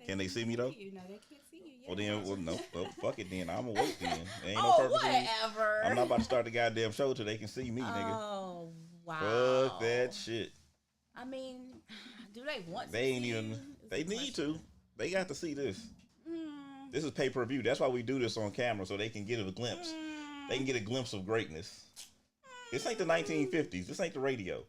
Can they see me though? You know they can't see you. Well then, no. Well, fuck it then. I'm gonna wait then. There ain't Oh, no purpose. whatever. I'm not about to start the goddamn show till they can see me, nigga. Oh, wow. Fuck that shit. I mean, do they want? They ain't even. They need to. They got to see this. This is pay per view. That's why we do this on camera so they can get a glimpse. They can get a glimpse of greatness. This ain't the 1950s. This ain't the radio.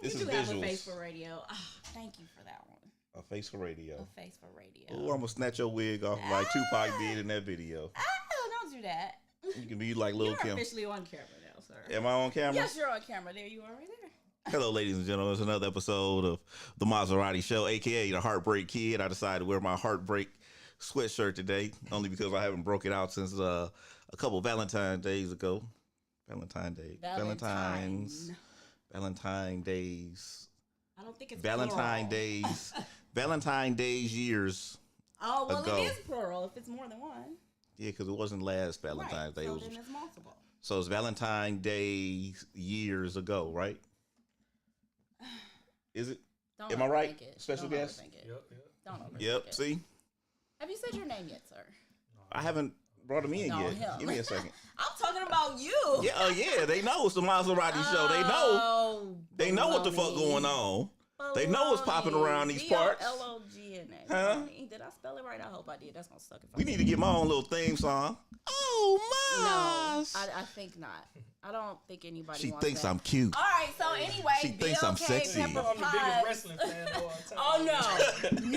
This is visuals. Have a face for radio. Oh, thank you for that one. A face for radio. A face for radio. Oh, I'm gonna snatch your wig off like Tupac did in that video. Oh, don't do that. You can be like Lil' Kim. You're officially on camera now, sir. Am I on camera? Yes, you're on camera. There you are, right there. Hello, ladies and gentlemen. It's another episode of the Maserati Show, aka the Heartbreak Kid. I decided to wear my Heartbreak sweatshirt today, only because I haven't broke it out since a couple Valentine's days ago. Valentine's Days. I don't think it's Valentine's plural. Days. Valentine's Days years. Oh, well, ago. it is plural if it's more than one. Yeah, because it wasn't last Valentine's Day. So It was, then it's multiple. so it's Valentine's Day years ago, right? Is it? Don't Am I right? overthink it. Special Don't guest? overthink it. Yep. Don't overthink Yep. it. See? Have you said your name yet, sir? I haven't brought him in No, yet. him. Give me a second. I'm talking about you. Yeah, yeah, they know it's the Maserati show. They know. Oh, They know what the fuck going on. They know what's popping around these parts. Balogna. Huh? Did I spell it right? I hope I did. That's gonna suck if I We need to get my own little theme song. Oh, No, Mas. I think not. I don't think anybody She wants thinks that. I'm cute. All right, so anyway, She thinks I'm sexy. Pepper I'm the biggest Potts. wrestling fan of all time. Oh no,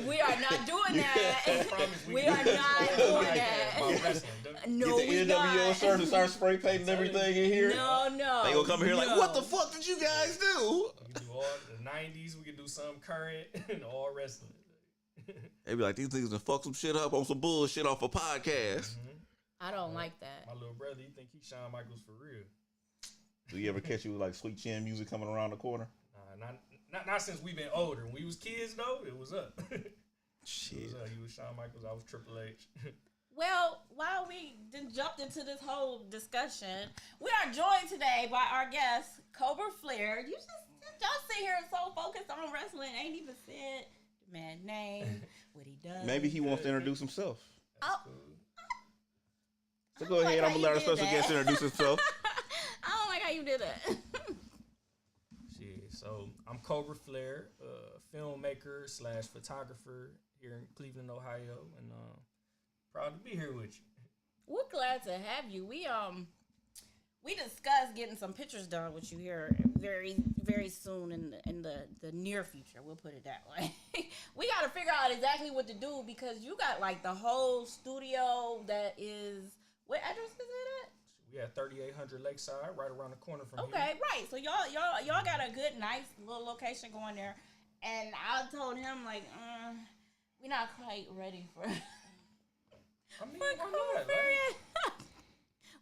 we are not doing that. Promise We are not doing that. No, Get the we NWO not. shirt and start spray painting everything in here. No. They gonna come here like, no. what the fuck did you guys do? We can do all the 90s. We can do some current and all wrestling. They be like, these niggas done fuck some shit up on some bullshit off a podcast. I don't like that. My little brother, he think he's Shawn Michaels for real. Do you ever catch you with like sweet chin music coming around the corner? Not since we've been older. When we was kids though, it was up. Shit. He was Shawn Michaels. I was Triple H. Well, while we then jumped into this whole discussion, we are joined today by our guest, Cobra Flair. Y'all sit here so focused on wrestling, ain't even said the man's name, what he does. Maybe he wants to introduce himself. Oh, So go ahead, I'm gonna let our special guest introduce himself. I don't like how you did that. Shit. So I'm Cobra Flair, filmmaker / photographer here in Cleveland, Ohio, and proud to be here with you. We're glad to have you. We discussed getting some pictures done with you here very, very soon in the near future. We'll put it that way. We got to figure out exactly what to do because you got like the whole studio that is. What address is it at? We at 3800 Lakeside, right around the corner from here. Okay, right. So y'all got a good, nice little location going there. And I told him like, we're not quite ready for. I mean, why not? Like,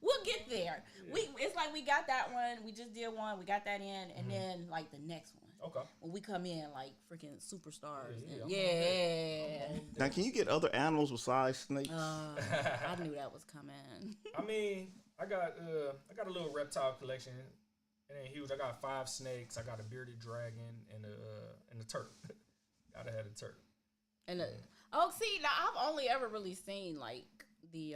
We'll get there. Yeah. It's like we got that one. We just did one. We got that in, and then like the next one. okay. When we come in like freaking superstars. Yeah, Yeah. Now, can you get other animals besides snakes? I knew that was coming. I mean, I got a little reptile collection. It ain't huge. I got 5 snakes. I got a bearded dragon and a turtle. Gotta have a turtle. And see, now I've only ever really seen like the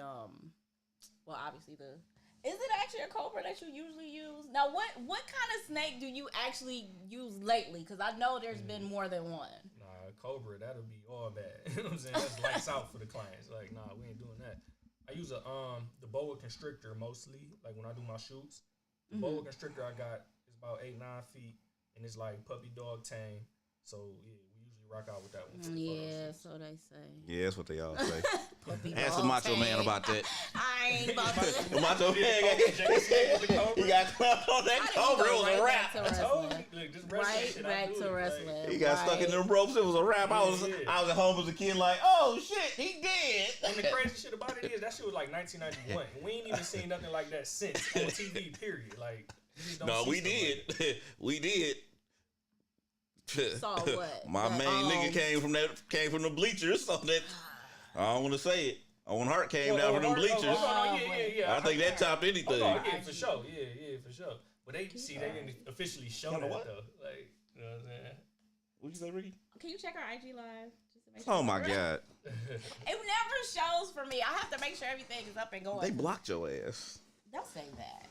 well, obviously the. Is it actually a cobra that you usually use? Now, what kind of snake do you actually use lately? Because I know there's been more than one. Nah, cobra, that'll be all bad. You know what I'm saying? That's lights out for the clients. Like, nah, we ain't doing that. I use the boa constrictor mostly. Like when I do my shoots, the boa constrictor I got is about 8-9 feet, and it's like puppy dog tame. So yeah, we usually rock out with that one. Yeah, so they say. Yeah, that's what they all say. Puppy Ask the dog Macho Man tame. about that. I ain't about to. The Macho Man, he got clapped on that cobra. It was a rap. Back to wrestling. Look, just Right back to wrestling. He got stuck in them ropes. It was a rap. I was Yeah. at home as a kid, like, oh shit, he did. And the crazy shit about it is that shit was like 1991. We ain't even seen nothing like that since on TV. Period. Like, you just don't No, see we stuff did. like that. We did. Saw what? My main nigga came from the bleachers, so that I don't want to say it. Owen Hart came down from them bleachers. Yeah. I think that topped anything. Yeah, for sure. Yeah, for sure. But they didn't officially show that though. Like, you know what I'm saying? What'd you say, Ricky? Can you check our IG live? Just to make sure Oh my God. It never shows for me. I have to make sure everything is up and going. They blocked your ass. Don't say that.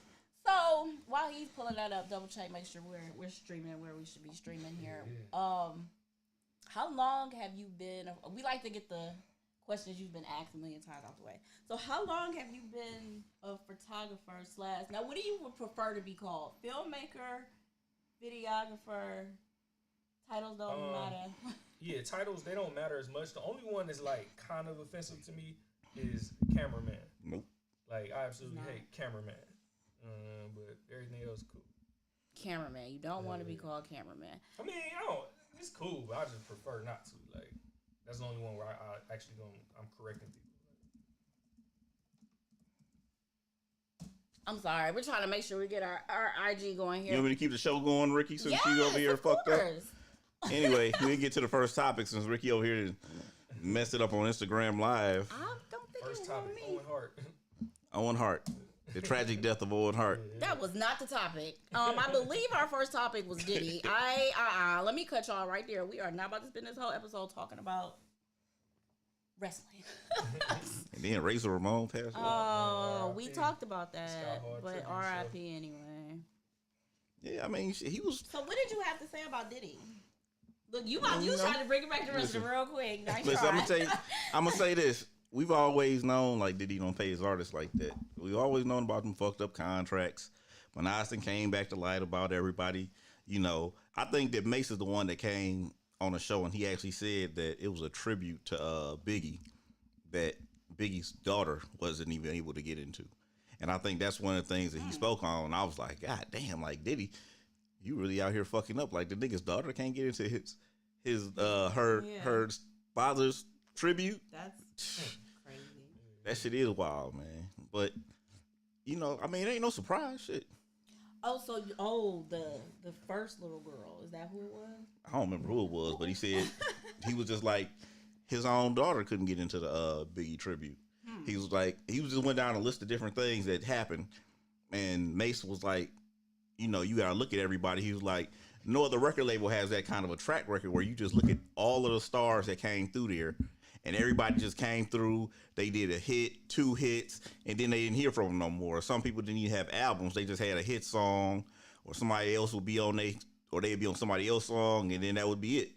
So while he's pulling that up, double check, make sure we're streaming where we should be streaming here. How long have you been? We like to get the questions you've been asked a million times out the way. So how long have you been a photographer / now what do you would prefer to be called? Filmmaker, videographer? Titles don't matter. Yeah, titles, they don't matter as much. The only one that's like kind of offensive to me is cameraman. Nope. Like I absolutely hate cameraman. But everything else cool. Cameraman. You don't want to be called cameraman. I mean, it's cool, but I just prefer not to. Like, that's the only one where I actually I'm correcting people. I'm sorry. We're trying to make sure we get our IG going here. You want me to keep the show going, Ricky, since you over here fucked up? Anyway, we didn't get to the first topic since Ricky over here messed it up on Instagram Live. I don't think First it was topic, on me. Owen Hart. Owen Hart. The tragic death of Owen Hart. That was not the topic. I believe our first topic was Diddy. Let me cut y'all right there. We are not about to spend this whole episode talking about wrestling. And then Razor Ramon passed away. Oh, we talked about that, Hard but tribute R.I.P. anyway. Yeah, I mean, he was... So what did you have to say about Diddy? Look, you trying to bring it back to wrestling real quick. Nice Listen, try. I'm gonna tell you, I'm gonna say this. We've always known, like, Diddy don't pay his artists like that. We've always known about them fucked up contracts. When Austin came back to light about everybody, you know, I think that Mace is the one that came on the show and he actually said that it was a tribute to Biggie that Biggie's daughter wasn't even able to get into. And I think that's one of the things that he spoke on. I was like, God damn, like, Diddy, you really out here fucking up. Like, the nigga's daughter can't get into her father's tribute. That's crazy. That shit is wild, man. But, you know, I mean, it ain't no surprise shit. Oh, so the first little girl, is that who it was? I don't remember who it was, but he said he was just like, his own daughter couldn't get into the Biggie tribute. He was like, he just went down a list of different things that happened. And Mace was like, you know, you got to look at everybody. He was like, no other record label has that kind of a track record where you just look at all of the stars that came through there. And everybody just came through. They did a hit, 2 hits, and then they didn't hear from them no more. Some people didn't even have albums. They just had a hit song, or somebody else would be on or they'd be on somebody else's song, and then that would be it.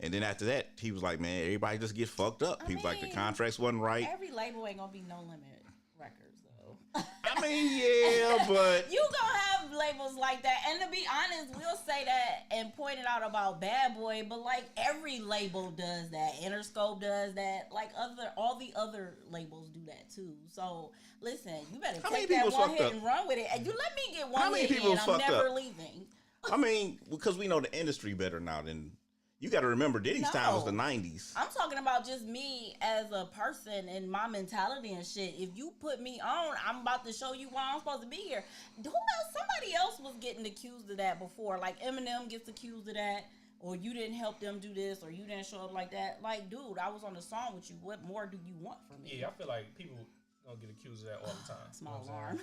And then after that, he was like, man, everybody just gets fucked up. He was like, the contracts wasn't right. Every label ain't gonna be No Limit Records, though. I mean, yeah, but... You gonna have labels like that. And to be honest, we'll say that and point it out about Bad Boy, but like every label does that. Interscope does that. Like all the other labels do that too. So listen, you better take that one hit and run with it. And you let me get one hit and I'm never leaving. I mean, because we know the industry better now than... You got to remember, Diddy's time was the 90s. I'm talking about just me as a person and my mentality and shit. If you put me on, I'm about to show you why I'm supposed to be here. Who else? Somebody else was getting accused of that before. Like Eminem gets accused of that, or you didn't help them do this, or you didn't show up like that. Like, dude, I was on the song with you. What more do you want from me? Yeah, I feel like people don't get accused of that all the time. Small alarm.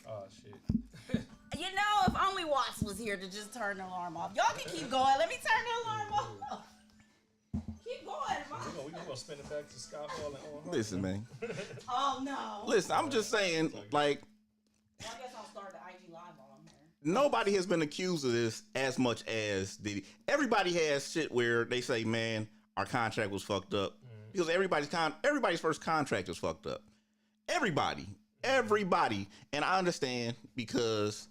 Oh, shit. You know, if only Watts was here to just turn the alarm off. Y'all can keep going. Let me turn the alarm off. Keep going, We're going to spin it back to Scott Hall and Owen Hart. Listen, man. Oh, no. Listen, I'm just saying, like... Well, I guess I'll start the IG Live while I'm here. Nobody has been accused of this as much as Diddy. Everybody has shit where they say, man, our contract was fucked up. Because everybody's first contract was fucked up. Everybody. And I understand because...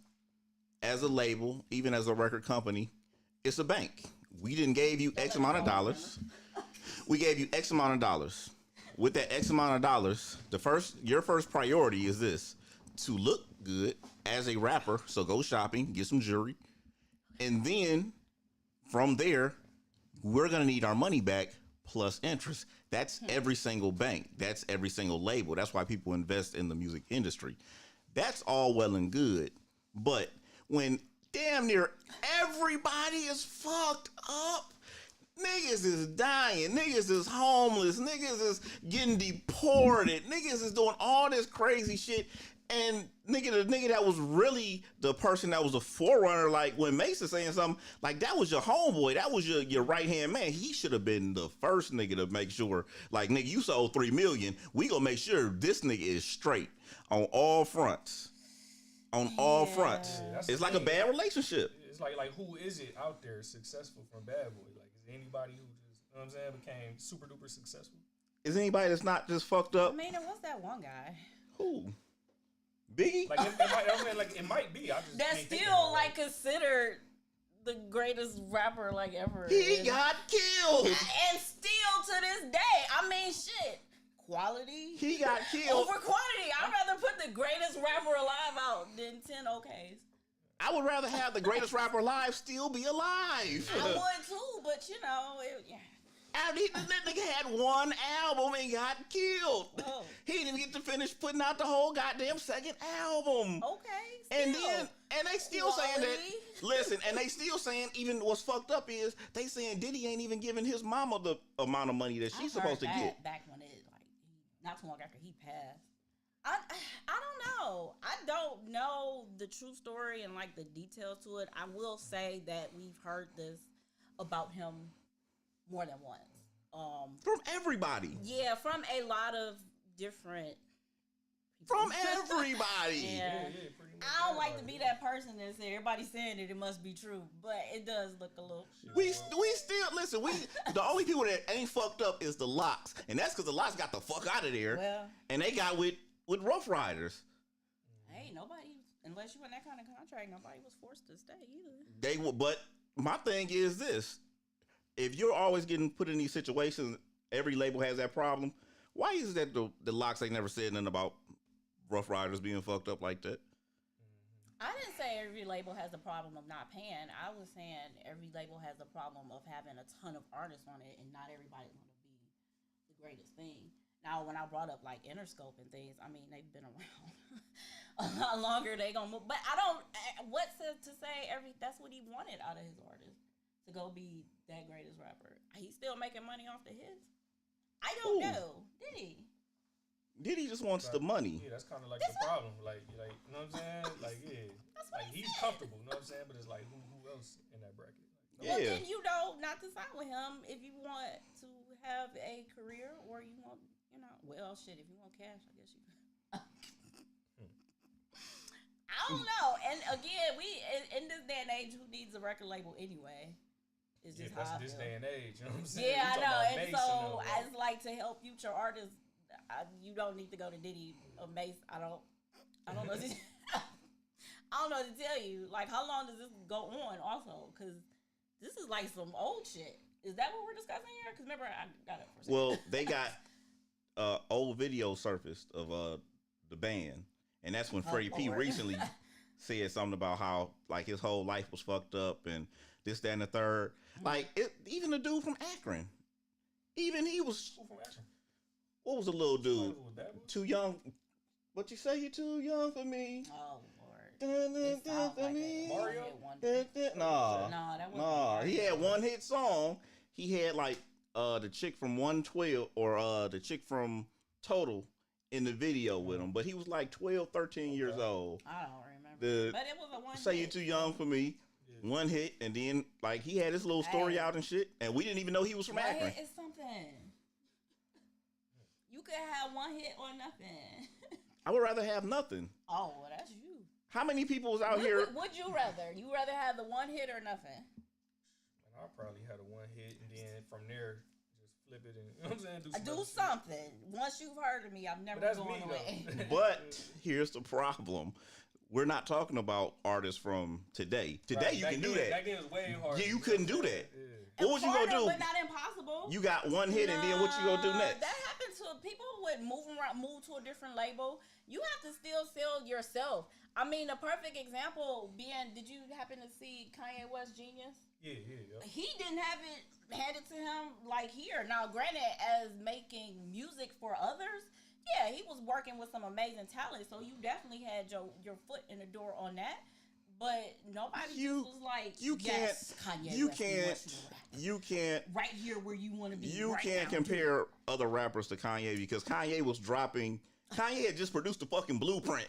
As a label, even as a record company, it's a bank. We didn't gave you X amount of dollars. We gave you X amount of dollars. With that X amount of dollars, your first priority is this: to look good as a rapper. So go shopping, get some jewelry, and then from there, we're gonna need our money back plus interest. That's every single bank. That's every single label. That's why people invest in the music industry. That's all well and good, but when damn near everybody is fucked up, niggas is dying, niggas is homeless, niggas is getting deported, niggas is doing all this crazy shit, And the nigga that was really the person that was a forerunner, like when Mason saying something, like that was your homeboy, that was your right hand man. He should have been the first nigga to make sure, like, nigga, you sold 3 million. We gonna make sure this nigga is straight on all fronts. On all fronts. Yeah, it's like a bad relationship. It's like who is it out there successful from Bad Boy? Like, is there anybody who just, you know what I'm saying, became super duper successful? Is anybody that's not just fucked up? I mean, there was that one guy. Who? Biggie? Like, it might be. I just That's can't think still of it. like considered the greatest rapper like ever. He got killed. And still to this day, I mean, shit. Quality. He got killed. Over quantity. I'd rather put the greatest rapper alive out than 10 OKs. I would rather have the greatest rapper alive still be alive. I would too, but you know, That nigga had one album and got killed. Oh. He didn't even get to finish putting out the whole goddamn second album. Okay. And still. then, and they still saying that, Quality. listen, and they still saying, even what's fucked up is, they saying Diddy ain't even giving his mama the amount of money that she's supposed to get. Back when it, like, not too long after he passed. I don't know. I don't know the true story and, like, the details to it. I will say that we've heard this about him more than once. From everybody. Yeah, from a lot of different people. From everybody. Yeah. Pretty much I don't like to everybody. be that person that say everybody's saying it must be true, but it does look a little. We still listen. The only people that ain't fucked up is the Locks, and that's because the Locks got the fuck out of there, Well, and they got with Rough Riders. hey, nobody, unless you in that kind of contract, nobody was forced to stay either. They will, but my thing is this: if you're always getting put in these situations, every label has that problem. Why is it that the Locks ain't never said nothing about Rough Riders being fucked up like that? I didn't say every label has a problem of not paying. I was saying every label has a problem of having a ton of artists on it, and not everybody's going to be the greatest thing. Now, when I brought up like Interscope and things, I mean they've been around a lot longer. They gonna move, but I don't. What's to say? That's what he wanted out of his artist, to go be that greatest rapper. He's still making money off the hits. I don't know. Did he? Diddy just wants the money. Yeah, that's kind of like the problem. Like, you know what I'm saying? Like, yeah, like he's comfortable. You know what I'm saying? But it's like, who else in that bracket? Like, Well, then you know not to sign with him if you want to have a career, or you want, you know, well, shit, if you want cash, I guess you. I don't know. And again, we in this day and age, who needs a record label anyway? It's just how I this feel. day and age. You know what I'm saying? Yeah, I We talking know. about And Mace so, them, like, as like to help future artists, you don't need to go to Diddy or Mace. I don't know. I don't know what to tell you. Like, how long does this go on? Also, because this is like some old shit. Is that what we're discussing here? Because remember, I got it for a second. Well, they got old video surfaced of the band, and that's when Freddie P Lord. recently said something about how like his whole life was fucked up and this, that, and the third. Like even the dude from Akron, even he was. who from Action? What was the little dude? Was Bad Boy? Too young. What you say? You're too young for me. Oh Lord. Dun, dun, It dun, sounds for like me. a Mario? Nah. No, that wasn't Nah. He Mario. had one hit song. He had like the chick from 112 or the chick from Total in the video with him, but he was like 12, 13 years old. I don't remember. But it was a one. Say You're hit. Too Young for Me. One hit, and then like he had his little story Hey. out and shit, and we didn't even know he was from One Akron. hit is something. You could have one hit or nothing. I would rather have nothing. Oh, well, that's you. How many people was out Would here? you rather? You rather have the one hit or nothing? And I probably had a one hit, and then from there, just flip it and, you know what I'm saying? Do other shit. something. Once you've heard of me, I'm never But that's going me, away. though. But here's the problem. We're not talking about artists from today. Today Right, you back can do then- that. Back then it was way harder. Yeah, you couldn't do that. Yeah. What was you gonna do? But not impossible. You got one hit, and then what you gonna do next? That happens to people with move to a different label. You have to still sell yourself. I mean, the perfect example being, did you happen to see Kanye West Genius? Yeah. He didn't have it handed to him like here. Now, granted, as making music for others, yeah, he was working with some amazing talent, so you definitely had your foot in the door on that. But nobody just was like, yes, Kanye you West, we want can't, you to rap. you can't, Right here where you want to be. you right can't now, compare other rappers to Kanye because Kanye was dropping. Kanye had just produced the fucking Blueprint.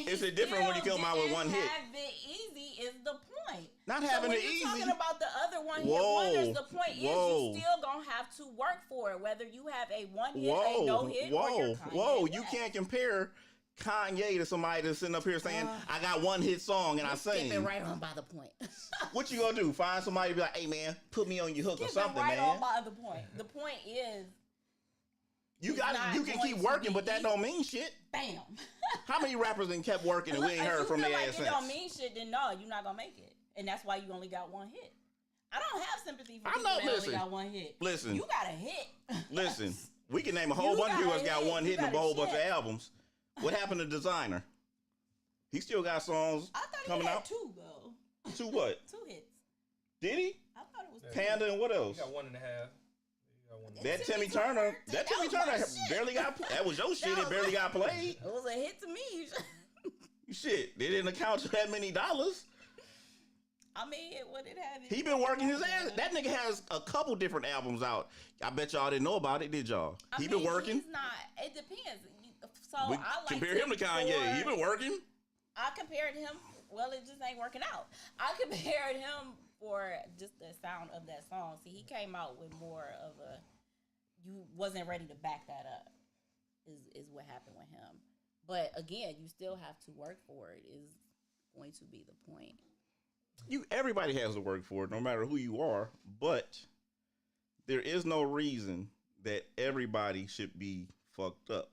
Is it different when you come out with one hit? Have it easy is the point. Not having it easy. Talking about the other one hit wonders, the point is you still gonna have to work for it, whether you have a one hit, a no hit, or you're Kanye West. You can't compare Kanye to somebody that's sitting up here saying, I got one hit song and I sing. Skipping right on by the point. What you gonna do? Find somebody to be like, hey man, put me on your hook or something, right man. On by the point. The point is, you can keep working, but that don't mean shit. Bam. How many rappers then kept working and we ain't heard from their ass since? If it don't mean shit, then no, you're not gonna make it, and that's why you only got one hit. I don't have sympathy for people that only got one hit. Listen, you got a hit. Listen, we can name a whole bunch of people that's got one hit and a whole bunch of albums. What happened to Designer? He still got songs coming out. Two though. Two what? 2 hits. Did he? I thought it was Panda and what else? He got 1.5. That Timmy Turner barely got. That was your shit. It barely got played. It was a hit to me. Shit, they didn't account for that many dollars. I mean, what it had. He been working his ass. That nigga has a couple different albums out. I bet y'all didn't know about it, did y'all? He been working. He's not. It depends. So I like compare him to Kanye. He been working. I compared him. Well, it just ain't working out. I compared him for just the sound of that song. See, he came out with more of a. You wasn't ready to back that up. Is what happened with him. But again, you still have to work for it. Is going to be the point. Everybody has to work for it, no matter who you are. But there is no reason that everybody should be fucked up.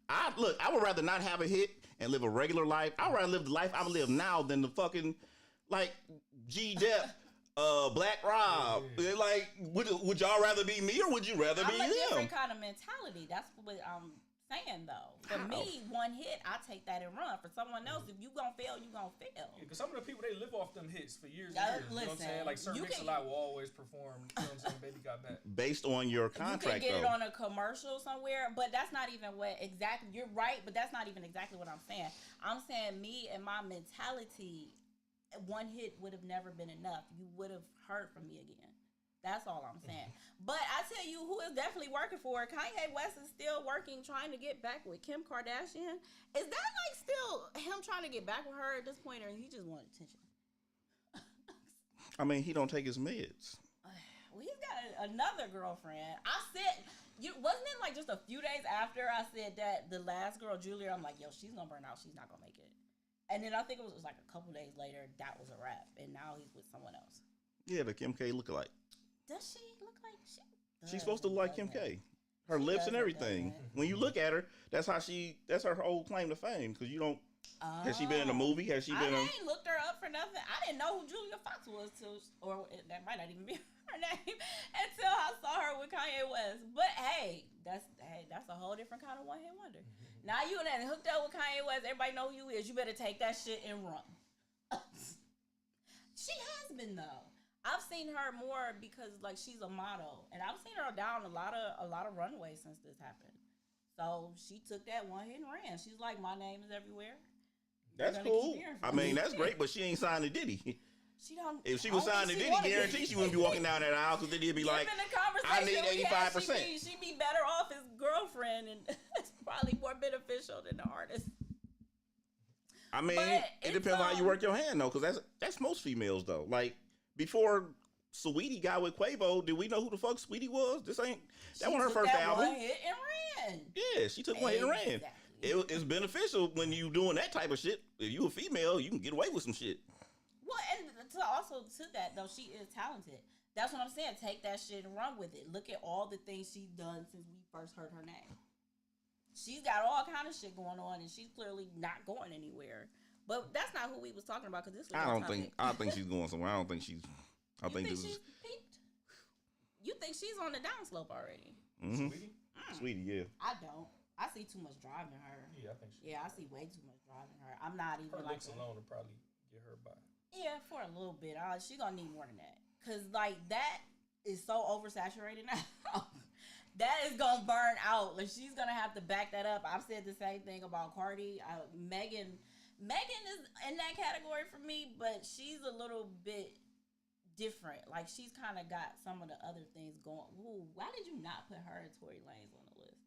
I would rather not have a hit and live a regular life. I'd rather live the life I live now than the fucking like G-Dep, Black Rob. Like, would y'all rather be me or would you rather be him? I'm a different kind of mentality. That's what I'm saying though. For me, one hit, I take that and run. For someone else, if you gonna fail, you gonna fail. Because some of the people, they live off them hits for years and years. You know what I'm saying? Like, Sir Mix-a-Lot will always perform, you know what I'm saying? Baby Got Back. Based on your contract, you can get it on a commercial somewhere, but that's not even what exactly, you're right, but that's not even exactly what I'm saying. I'm saying me and my mentality, one hit would have never been enough. You would have heard from me again. That's all I'm saying. But I tell you who is definitely working for it. Kanye West is still working, trying to get back with Kim Kardashian. Is that like still him trying to get back with her at this point, or he just wanted attention? I mean, he don't take his meds. Well, he's got another girlfriend. I said, wasn't it like just a few days after I said that the last girl, Julia, I'm like, yo, she's gonna burn out. She's not gonna make it. And then I think it was like a couple days later, that was a wrap. And now he's with someone else. Yeah, the Kim K lookalike. Does she look like she? She's supposed to look like Kim K. Her lips and everything. When you look at her, that's her whole claim to fame. Because you don't. Has she been in a movie? Has she been? I ain't looked her up for nothing. I didn't know who Julia Fox was or that might not even be her name until I saw her with Kanye West. But hey, that's a whole different kind of one hit wonder. Now you done hooked up with Kanye West. Everybody know who you is. You better take that shit and run. She has been though. I've seen her more because like she's a model, and I've seen her down a lot of runways since this happened. So she took that one hit and ran. She's like, my name is everywhere. That's cool. I mean, that's great, but she ain't signed to Diddy. She don't. If she was signed to Diddy, guarantee she wouldn't be walking down that aisle because Diddy'd be like, I need 85%. She'd be better off as girlfriend, and it's probably more beneficial than the artist. I mean, it depends on how you work your hand though, because that's most females though. Like before Saweetie got with Quavo, did we know who the fuck Saweetie was? That wasn't her first album. One hit and ran. Yeah, she took one hit and ran. It's beneficial when you doing that type of shit. If you a female, you can get away with some shit. Well, and to that though, she is talented. That's what I'm saying. Take that shit and run with it. Look at all the things she's done since we first heard her name. She's got all kind of shit going on, and she's clearly not going anywhere. But that's not who we was talking about because this was I don't think she's going somewhere. I think she's peaked? You think she's on the downslope already? Mm-hmm. Sweetie, yeah. I don't. I see too much driving her. Yeah, I think she. Yeah, I see way too much driving her. I'm not even her like looks alone will probably get her by. Yeah, for a little bit. She gonna need more than that. Cause like that is so oversaturated now. That is gonna burn out. Like she's gonna have to back that up. I've said the same thing about Cardi. Megan is in that category for me, but she's a little bit different. Like she's kind of got some of the other things going. Ooh, why did you not put her and Tory Lanez on the list?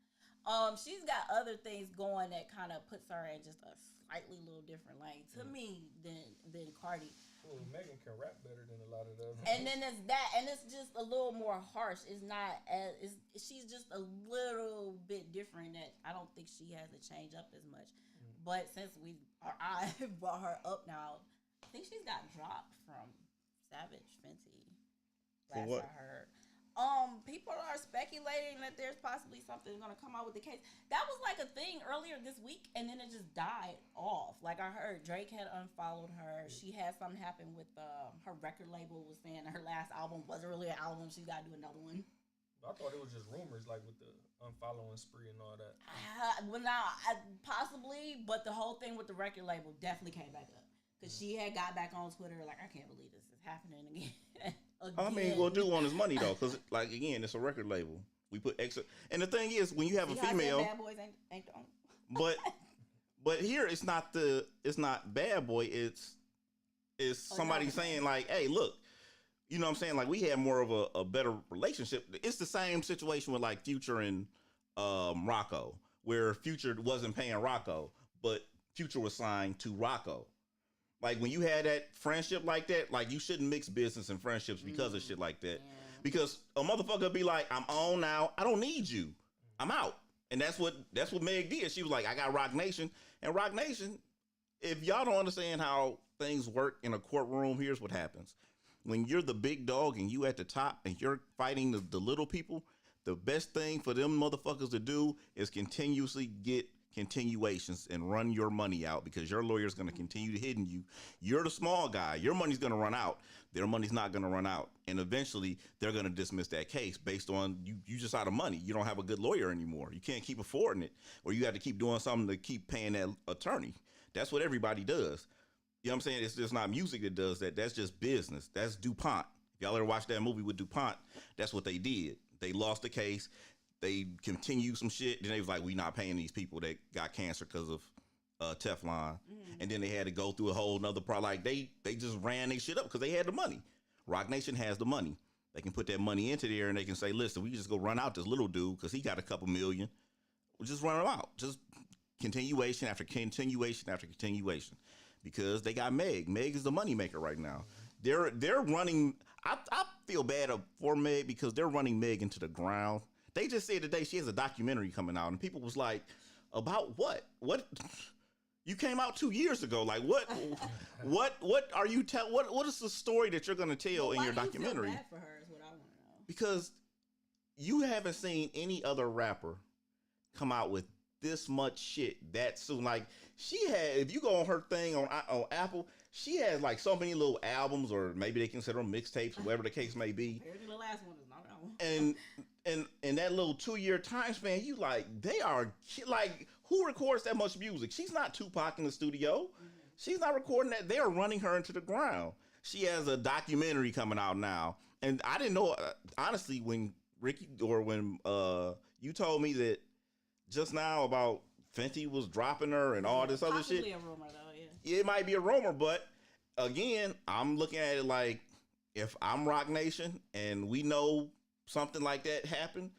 She's got other things going that kind of puts her in just a slightly little different lane to me than Cardi. Well, Megan can rap better than a lot of them. And then it's that, and it's just a little more harsh. It's not as she's just a little bit different. That I don't think she has to change up as much. But since I brought her up now, I think she's got dropped from Savage Fenty. For what? I heard. People are speculating that there's possibly something going to come out with the case. That was like a thing earlier this week, and then it just died off. Like I heard Drake had unfollowed her. She had something happen with her record label was saying her last album wasn't really an album. She's got to do another one. I thought it was just rumors, like with the unfollowing spree and all that. Possibly, but the whole thing with the record label definitely came back up. Because she had got back on Twitter like, I can't believe this is happening again. I mean, we'll do on his money though, because like again, it's a record label. We put extra, and the thing is, when you have a female, Bad Boys ain't the but here it's not Bad Boy. It's somebody saying like, hey, look, you know what I'm saying? Like we had more of a better relationship. It's the same situation with like Future and Rocco, where Future wasn't paying Rocco, but Future was signed to Rocco. Like when you had that friendship like that, like you shouldn't mix business and friendships because of shit like that. Yeah. Because a motherfucker be like, I'm on now. I don't need you. I'm out. And that's what Meg did. She was like, I got Rock Nation. And Rock Nation, if y'all don't understand how things work in a courtroom, here's what happens. When you're the big dog and you at the top and you're fighting the little people, the best thing for them motherfuckers to do is continuously get continuations and run your money out, because your lawyer's going to continue hitting you. You're the small guy. Your money's going to run out. Their money's not going to run out. And eventually they're going to dismiss that case based on you just out of money. You don't have a good lawyer anymore. You can't keep affording it, or you have to keep doing something to keep paying that attorney. That's what everybody does. You know what I'm saying? It's just not music that does that. That's just business. That's DuPont. If y'all ever watched that movie with DuPont, that's what they did. They lost the case. They continued some shit. Then they was like, we not paying these people that got cancer because of Teflon. And then they had to go through a whole nother problem. Like they just ran their shit up because they had the money. Rock Nation has the money. They can put that money into there and they can say, listen, we just go run out this little dude because he got a couple million. We'll just run him out. Just continuation after continuation after continuation. Because they got Meg. Meg is the money maker right now. They're running. I feel bad for Meg because they're running Meg into the ground. They just said today she has a documentary coming out, and people was like, about what? What? You came out 2 years ago. Like what? What are you tell? What is the story that you're going to tell in your documentary? Why do you feel bad for her is what I want to know. Because you haven't seen any other rapper come out with this much shit that soon. Like she had, if you go on her thing on Apple, she has like so many little albums, or maybe they consider them mixtapes, whatever the case may be. Apparently the last one is not that one. And in that little 2-year time span, you like, they are like, who records that much music? She's not Tupac in the studio. She's not recording that. They are running her into the ground. She has a documentary coming out now. And I didn't know, honestly, when Ricky, or when you told me that just now about Fenty was dropping her and all this other shit. Possibly a rumor, though, yeah. It might be a rumor, but again, I'm looking at it like, if I'm Rock Nation and we know something like that happened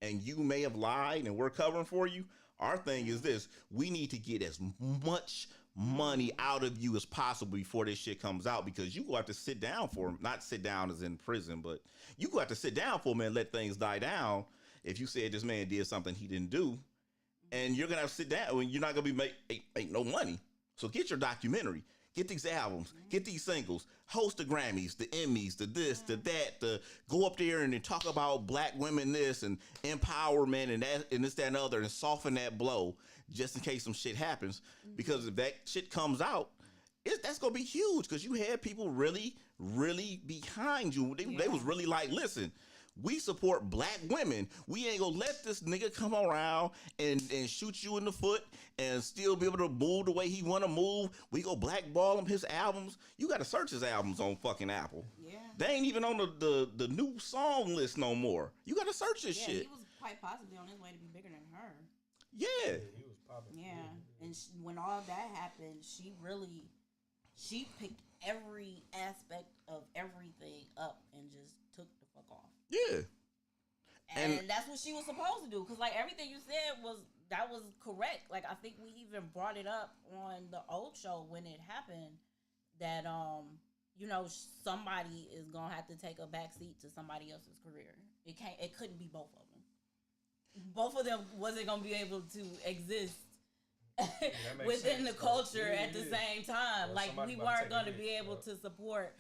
and you may have lied and we're covering for you, our thing is this: we need to get as much money out of you as possible before this shit comes out, because you go have to sit down for him. Not sit down as in prison, but you go have to sit down for him and let things die down if you said this man did something he didn't do. And you're gonna have to sit down when you're not gonna be make no money. So get your documentary, get these albums, get these singles, host the Grammys, the Emmys, the this, the that, the go up there and then talk about black women, this and empowerment and that and this, that, and other, and soften that blow just in case some shit happens. Because if that shit comes out, that's gonna be huge, because you had people really, really behind you. They was really like, listen, we support black women. We ain't gonna let this nigga come around and shoot you in the foot and still be able to move the way he wanna move. We go blackball him, his albums. You gotta search his albums on fucking Apple. Yeah. They ain't even on the new song list no more. You gotta search this shit. He was quite possibly on his way to be bigger than her. Yeah. He was popping. Yeah. And when all that happened, she picked every aspect of everything up and just took the fuck off. Yeah. And that's what she was supposed to do. Because, like, everything you said was correct. Like, I think we even brought it up on the old show when it happened that, you know, somebody is going to have to take a backseat to somebody else's career. It couldn't be both of them. Both of them wasn't going to be able to exist within the culture at the same time. Like, we weren't going to be able to support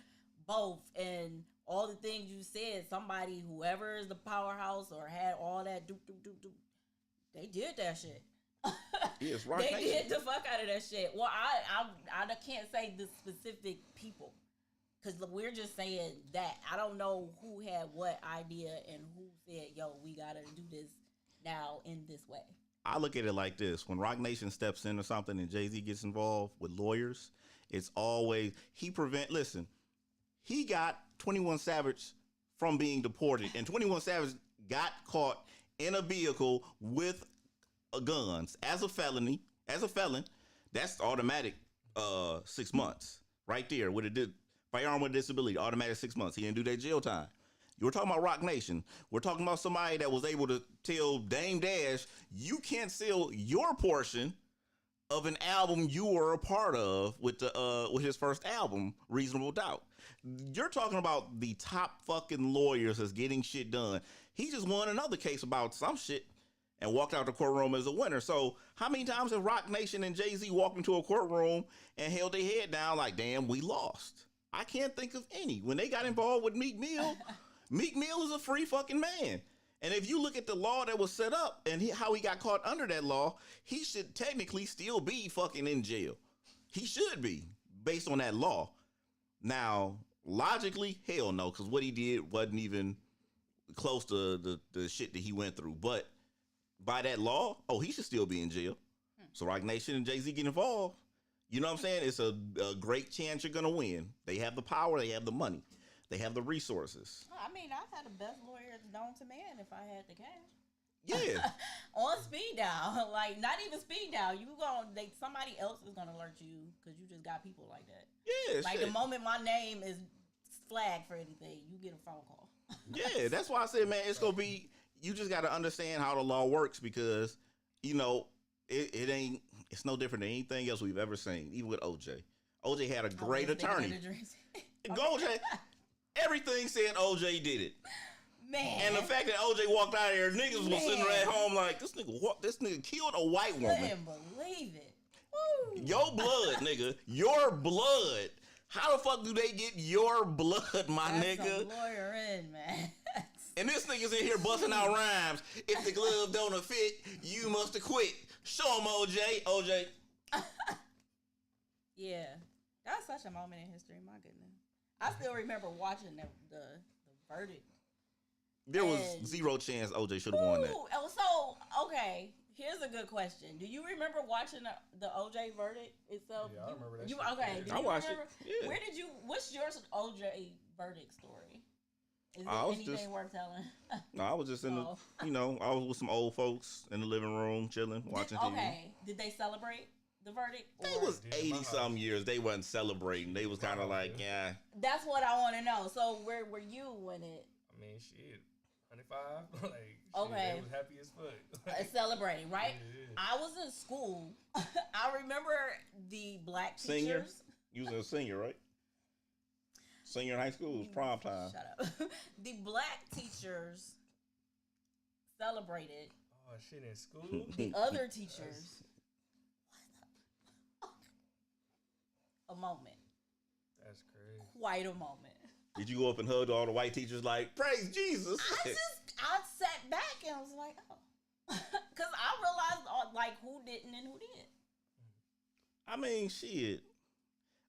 both. And all the things you said, somebody, whoever is the powerhouse or had all that they did that shit. Yes, right. They did the fuck out of that shit. Well, I can't say the specific people because we're just saying that. I don't know who had what idea and who said, yo, we gotta do this now in this way. I look at it like this. When Rock Nation steps into something and Jay-Z gets involved with lawyers, it's always, listen, he got 21 Savage from being deported, and 21 Savage got caught in a vehicle with guns as a felon. That's automatic 6 months right there. With a firearm with disability, automatic 6 months. He didn't do that jail time. You were talking about Rock Nation. We're talking about somebody that was able to tell Dame Dash, you can't sell your portion of an album you were a part of with his first album, Reasonable Doubt. You're talking about the top fucking lawyers that's getting shit done. He just won another case about some shit and walked out the courtroom as a winner. So how many times have Rock Nation and Jay-Z walked into a courtroom and held their head down like, damn, we lost? I can't think of any. When they got involved with Meek Mill, Meek Mill is a free fucking man. And if you look at the law that was set up and how he got caught under that law, he should technically still be fucking in jail. He should be, based on that law. Now, logically, hell no, because what he did wasn't even close to the shit that he went through. But by that law, he should still be in jail. So Rock Nation and Jay-Z get involved. You know what I'm saying? It's a great chance you're going to win. They have the power. They have the money. They have the resources. I mean, I've had the best lawyers known to man if I had the cash. Yeah. On speed dial. Like, not even speed dial. Somebody else is going to alert you because you just got people like that. Yeah, like, shit. the moment my name is flagged for anything, you get a phone call. Yeah, that's why I said, man, it's going to be, you just got to understand how the law works because, you know, it's no different than anything else we've ever seen, even with OJ. OJ had a great attorney. OJ, everything said OJ did it. Man. And the fact that OJ walked out of there, niggas was sitting there at home like, this nigga killed a white woman. I couldn't believe it. Woo. Your blood, nigga. Your blood. How the fuck do they get your blood, my That's nigga? a lawyer in, man. And this nigga's in here busting out rhymes. If the glove don't fit, you must have quit. Show him, OJ. OJ. Yeah. That's such a moment in history, my goodness. I still remember watching the verdict. There was zero chance OJ should have won that. So, okay, here's a good question. Do you remember watching the OJ verdict itself? Yeah, I remember that. Okay, I watched it. Yeah. What's your OJ verdict story? Is there anything worth telling? No, I was just in I was with some old folks in the living room, chilling, watching TV. Okay, did they celebrate the verdict? They was 80-something years. They wasn't celebrating. They was kind of like, yeah. That's what I want to know. So where were you when it? I mean, shit, 25. Like, okay, they was happy as fuck. Celebrating, right? Yeah. I was in school. I remember the black teachers. Senior? You was a senior, right? Senior in high school was prom time. Shut up. The black teachers celebrated. Oh, shit, in school? The other teachers. A moment. That's crazy. Quite a moment. Did you go up and hug all the white teachers like, praise Jesus? I sat back and I was like, oh. Because I realized, like, who didn't and who did. I mean, shit.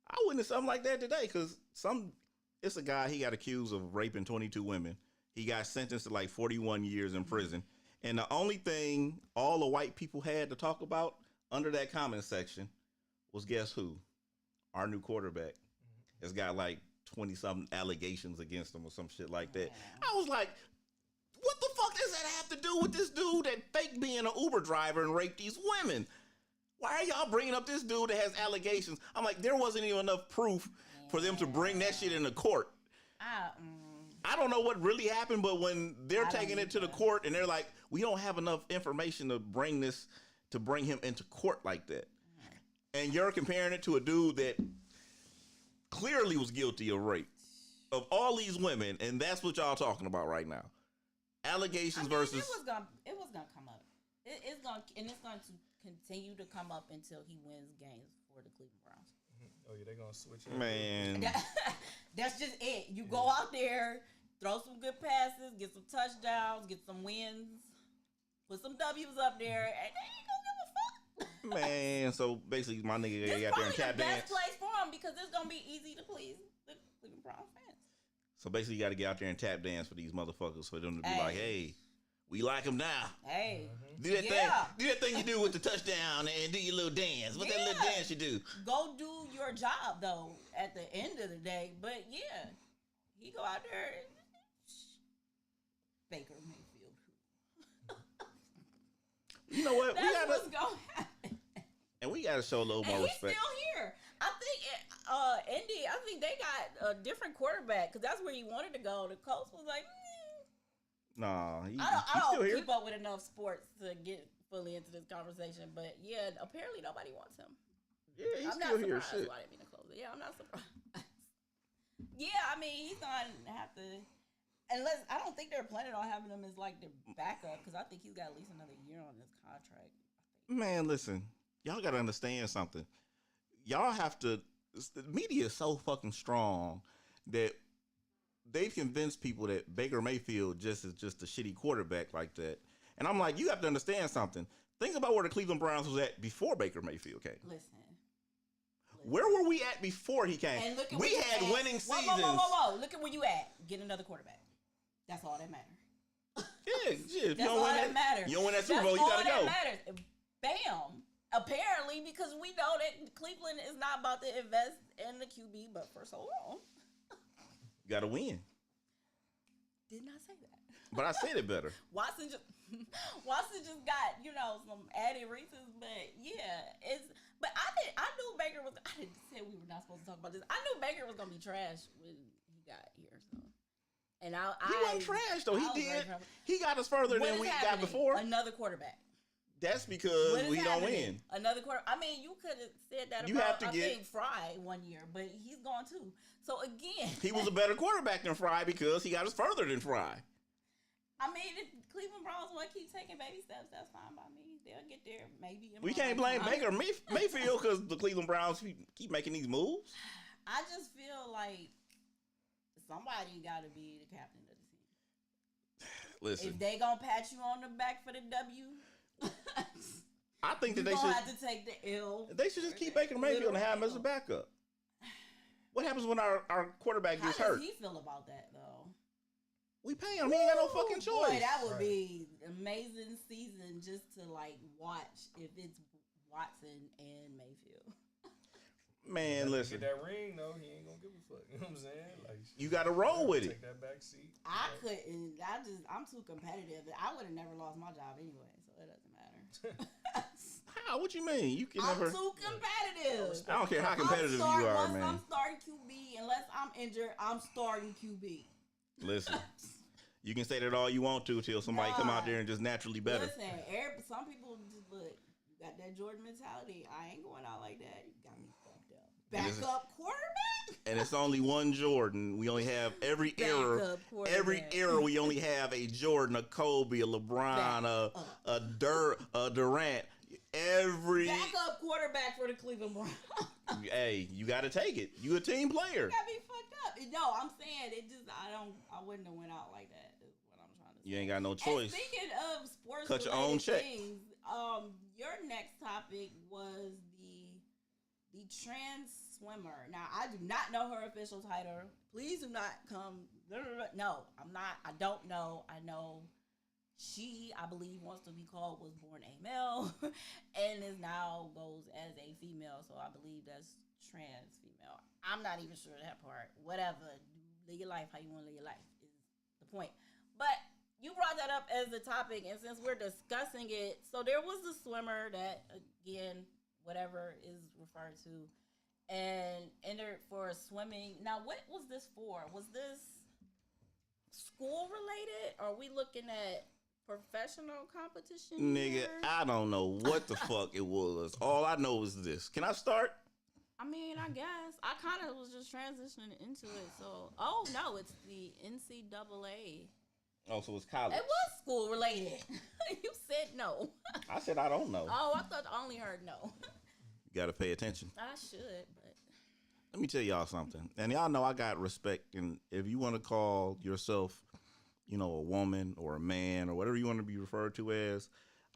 I witnessed something like that today because it's a guy, he got accused of raping 22 women. He got sentenced to like 41 years in prison. And the only thing all the white people had to talk about under that comment section was guess who? Our new quarterback has got like 20-something allegations against him or some shit like that. I was like, what the fuck does that have to do with this dude that fake being an Uber driver and raped these women? Why are y'all bringing up this dude that has allegations? I'm like, there wasn't even enough proof for them to bring that shit into court. I don't know what really happened, but when they're taking it to the court and they're like, we don't have enough information to bring him into court like that. And you're comparing it to a dude that clearly was guilty of rape of all these women, and that's what y'all talking about right now. Allegations versus it was gonna come up. It's going to continue to come up until he wins games for the Cleveland Browns. Oh yeah, they're gonna switch it. Man, that's just it. You go out there, throw some good passes, get some touchdowns, get some wins, put some W's up there, and they ain't gonna give a fuck. Man, so basically, my nigga got there and tap dance. This is probably the best place for him because it's gonna be easy to please the Cleveland Browns fans. So basically, you got to get out there and tap dance for these motherfuckers for them to be like, hey, we like him now. Hey, do that thing you do with the touchdown and do your little dance. What that little dance you do? Go do your job though. At the end of the day, but yeah, he go out there. And Baker Mayfield. You know what? That's what's gonna happen. And we gotta show a little more respect. He's still here. I think Indy. I think they got a different quarterback because that's where he wanted to go. The coach was like, nah, he's I still don't here. keep up with enough sports to get fully into this conversation, but yeah, apparently nobody wants him. Yeah, he's I'm still not here. surprised. Shit. Why I didn't mean to close it. Yeah, I'm not surprised. Yeah, I mean he's gonna have to. Unless I don't think they're planning on having him as like their backup because I think he's got at least another year on his contract. Man, listen, y'all gotta understand something. Y'all have to. The media is so fucking strong that they've convinced people that Baker Mayfield is just a shitty quarterback like that. And I'm like, you have to understand something. Think about where the Cleveland Browns was at before Baker Mayfield came. Listen. Where were we at before he came? And look at we had winning seasons. Whoa. Look at where you at. Get another quarterback. That's all that matters. Yeah. If That's all that matters. You don't win that Super Bowl, you gotta go. That's all that matters. Bam. Apparently, because we know that Cleveland is not about to invest in the QB, but for so long. You gotta win. Did not say that. But I said it better. Watson just got, some added reasons, but yeah, but I knew Baker was, I didn't say we were not supposed to talk about this. I knew Baker was gonna be trash when he got here, so. And he wasn't trash though. He got us further than we got before. Another quarterback. That's because we don't win. Another quarter. I mean, you could have said that about I think Fry one year, but he's gone too. So again, he was a better quarterback than Fry because he got us further than Fry. I mean, if Cleveland Browns want to keep taking baby steps, that's fine by me. They'll get there maybe. We can't blame Baker Mayfield because the Cleveland Browns keep making these moves. I just feel like somebody got to be the captain of the team. Listen, if they gonna pat you on the back for the W. I think that they should have to take the L. They should just keep Baker Mayfield and have him as a backup. What happens when our quarterback gets hurt? How does he feel about that though? We pay him. He ain't got no fucking choice. Boy, that would be an amazing season just to watch if it's Watson and Mayfield. Man, listen. Get that ring though, he ain't gonna give a fuck. You know what I'm saying? You got to roll with it. Take that back seat. I couldn't. I'm too competitive. I would have never lost my job anyway, so it doesn't matter. How? What you mean? I'm too competitive. I don't care how competitive you are, man. I'm starting QB. Unless I'm injured, I'm starting QB. Listen, you can say that all you want to till somebody come out there and just naturally better. Listen, some people just look. You got that Jordan mentality. I ain't going out like that. You got me fucked up. Backup quarterback. And it's only one Jordan. We only have every era. We only have a Jordan, a Kobe, a LeBron, a Durant. Every backup quarterback for the Cleveland Browns. Hey, you got to take it. You a team player. You got me fucked up. No, I'm saying it just. I wouldn't have went out like that. Is what I'm trying to say. You ain't got no choice. And speaking of sports, cut your own check. Things, your next topic was the trans swimmer. Now, I do not know her official title. Please do not come. No, I'm not. I don't know. I know she, I believe, wants to be called, was born a male and is now goes as a female. So I believe that's trans female. I'm not even sure of that part. Whatever. Live your life how you want to live your life is the point. But you brought that up as the topic, and since we're discussing it, so there was the swimmer that, again, whatever is referred to, and entered for swimming. Now, what was this for? Was this school related? Are we looking at professional competition? Nigga, here? I don't know what the fuck it was. All I know is this. Can I start? I mean, I guess I kind of was just transitioning into it. So, oh no, it's the NCAA. Oh, so it's college. It was school related. You said no. I said I don't know. Oh, I thought I only heard no. You got to pay attention. I should, but Let me tell y'all something. And y'all know I got respect. And if you want to call yourself, you know, a woman or a man or whatever you want to be referred to as,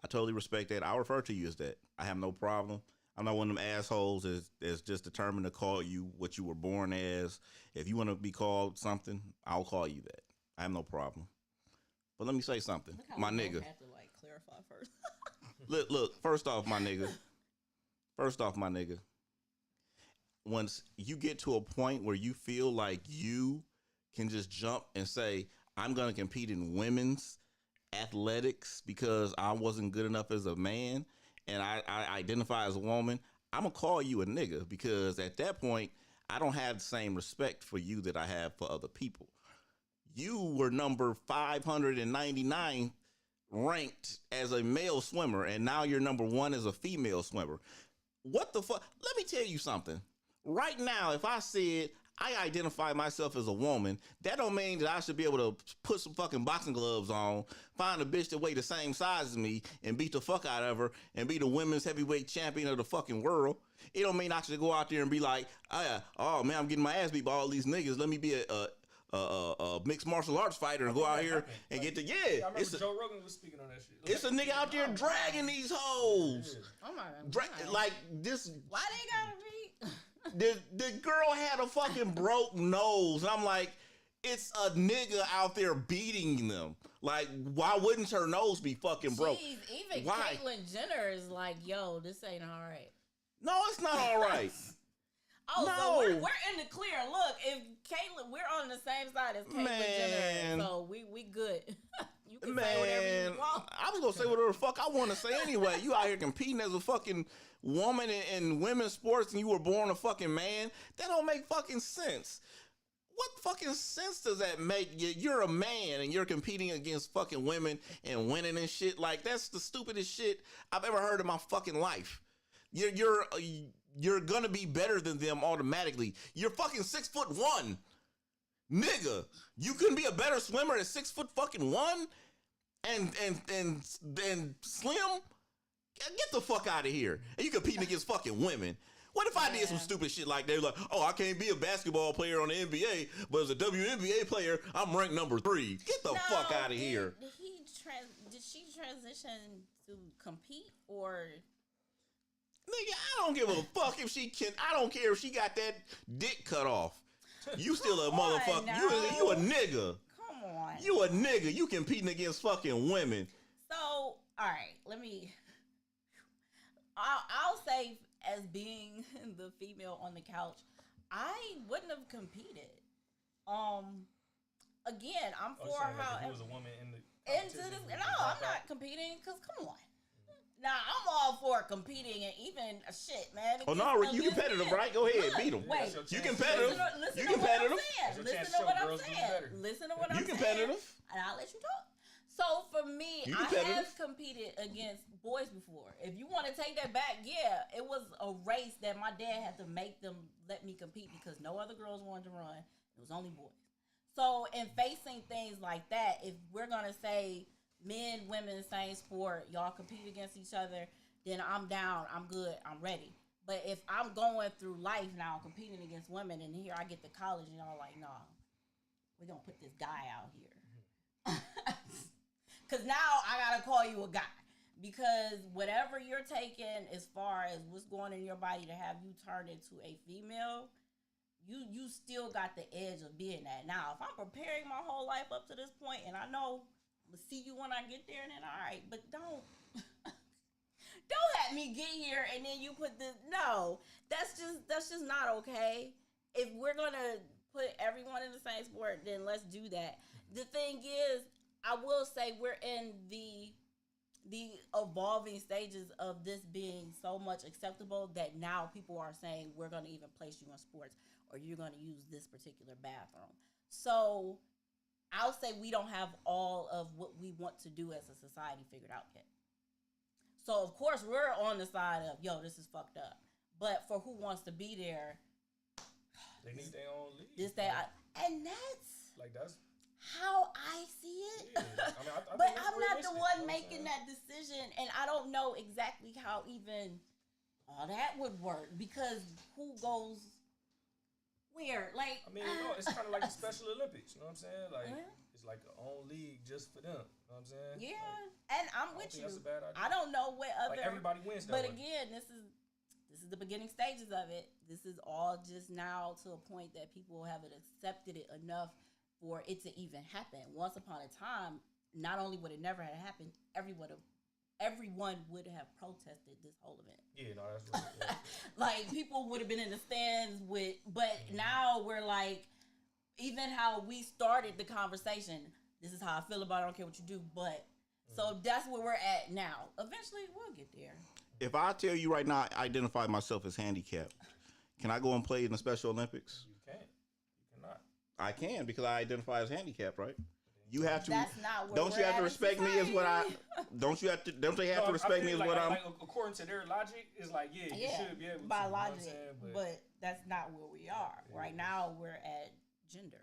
I totally respect that. I'll refer to you as that. I have no problem. I'm not one of them assholes that's just determined to call you what you were born as. If you want to be called something, I'll call you that. I have no problem. But let me say something, my nigga. I have to like clarify first. Look. First off, my nigga. Once you get to a point where you feel like you can just jump and say, I'm going to compete in women's athletics because I wasn't good enough as a man and I identify as a woman, I'm going to call you a nigga because at that point, I don't have the same respect for you that I have for other people. You were number 599 ranked as a male swimmer, and now you're number 1 as a female swimmer. What the fuck? Let me tell you something. Right now, if I said I identify myself as a woman, that don't mean that I should be able to put some fucking boxing gloves on, find a bitch that weigh the same size as me, and beat the fuck out of her, and be the women's heavyweight champion of the fucking world. It don't mean I should go out there and be like, oh man, I'm getting my ass beat by all these niggas. Let me be a mixed martial arts fighter and go out here and get the I remember Joe Rogan was speaking on that shit. It's a nigga out there dragging these hoes. Oh my god! Like this. Why they gotta be? The girl had a fucking broke nose, and I'm like, it's a nigga out there beating them. Like, why wouldn't her nose be fucking broke? Jeez, even Caitlyn Jenner is like, yo, this ain't all right. No, it's not all right. Oh, no. So we're in the clear. Look, if Caitlyn, we're on the same side as Caitlyn Jenner, so we good. You can say whatever you want. I was gonna say whatever the fuck I want to say anyway. You out here competing as a fucking woman in women's sports, and you were born a fucking man. That don't make fucking sense. What fucking sense does that make? You're a man and you're competing against fucking women and winning and shit. Like, that's the stupidest shit I've ever heard in my fucking life. You're gonna be better than them automatically. You're fucking 6'1", nigga. You couldn't be a better swimmer at 6'1" and slim. Get the fuck out of here. And you competing against fucking women. What if I did some stupid shit like that? Like, oh, I can't be a basketball player on the NBA, but as a WNBA player, I'm ranked number 3. Get the fuck out of here. Did she transition to compete or? Nigga, I don't give a fuck if she can. I don't care if she got that dick cut off. You still a motherfucker. You a nigga. Come on. You a nigga. You competing against fucking women. So, all right, let me. I'll say, as being the female on the couch, I wouldn't have competed. Again, I'm for how. Like if you was a woman in the. No, I'm not competing. Cause come on. Nah, I'm all for competing and even shit, man. Oh no, you competitive, right? Go ahead, beat them. Wait, you competitive. Listen to what I'm saying. Listen to what I'm saying. You competitive. And I'll let you talk. So for me, I have competed against boys before. If you want to take that back, yeah, it was a race that my dad had to make them let me compete because no other girls wanted to run. It was only boys. So in facing things like that, if we're gonna say men, women, same sport, y'all compete against each other, then I'm down, I'm good, I'm ready. But if I'm going through life now competing against women and here I get to college and y'all like, nah, we're gonna put this guy out here. Because now I gotta call you a guy. Because whatever you're taking as far as what's going in your body to have you turn into a female, you still got the edge of being that. Now, if I'm preparing my whole life up to this point and I know we'll see you when I get there, and then all right, but don't have me get here and then you put this. No, that's just not okay. If we're gonna put everyone in the same sport, then let's do that. The thing is, I will say we're in the evolving stages of this being so much acceptable that now people are saying we're gonna even place you in sports or you're gonna use this particular bathroom. So I'll say we don't have all of what we want to do as a society figured out yet. So of course we're on the side of, yo, this is fucked up. But for who wants to be there, they need their own league. And that's that's how I see it. Yeah. I mean, I But think I'm not the realistic, one you know making that decision, and I don't know exactly how even all that would work, because who goes where? Like, I mean, no, it's kind of like the Special Olympics. You know what I'm saying? Like, Yeah. it's like a own league just for them. You know what I'm saying? yeah, Like, and I'm I don't with think you. that's a bad idea. I don't know what other. Like, everybody wins that But way. again, this is the beginning stages of it. This is all just now to a point that people haven't accepted it enough for it to even happen. Once upon a time, not only would it never have happened, everyone would have protested this whole event. Yeah, no, that's right. Yeah. Like, people would have been in the stands but now we're like, even how we started the conversation, this is how I feel about it, I don't care what you do, but so that's where we're at now. Eventually we'll get there. If I tell you right now, I identify myself as handicapped, can I go and play in the Special Olympics? You can't. You cannot. I can, because I identify as handicapped, right? You have to. That's not where Don't we're you have at to in respect me as what I? society. Don't you have to? Don't they have No, to I respect me feel as like, what I'm? like, according to their logic, it's like, yeah, you should be able to. by you know what I'm logic, saying? but that's not where we are. Yeah. Right now we're at gender.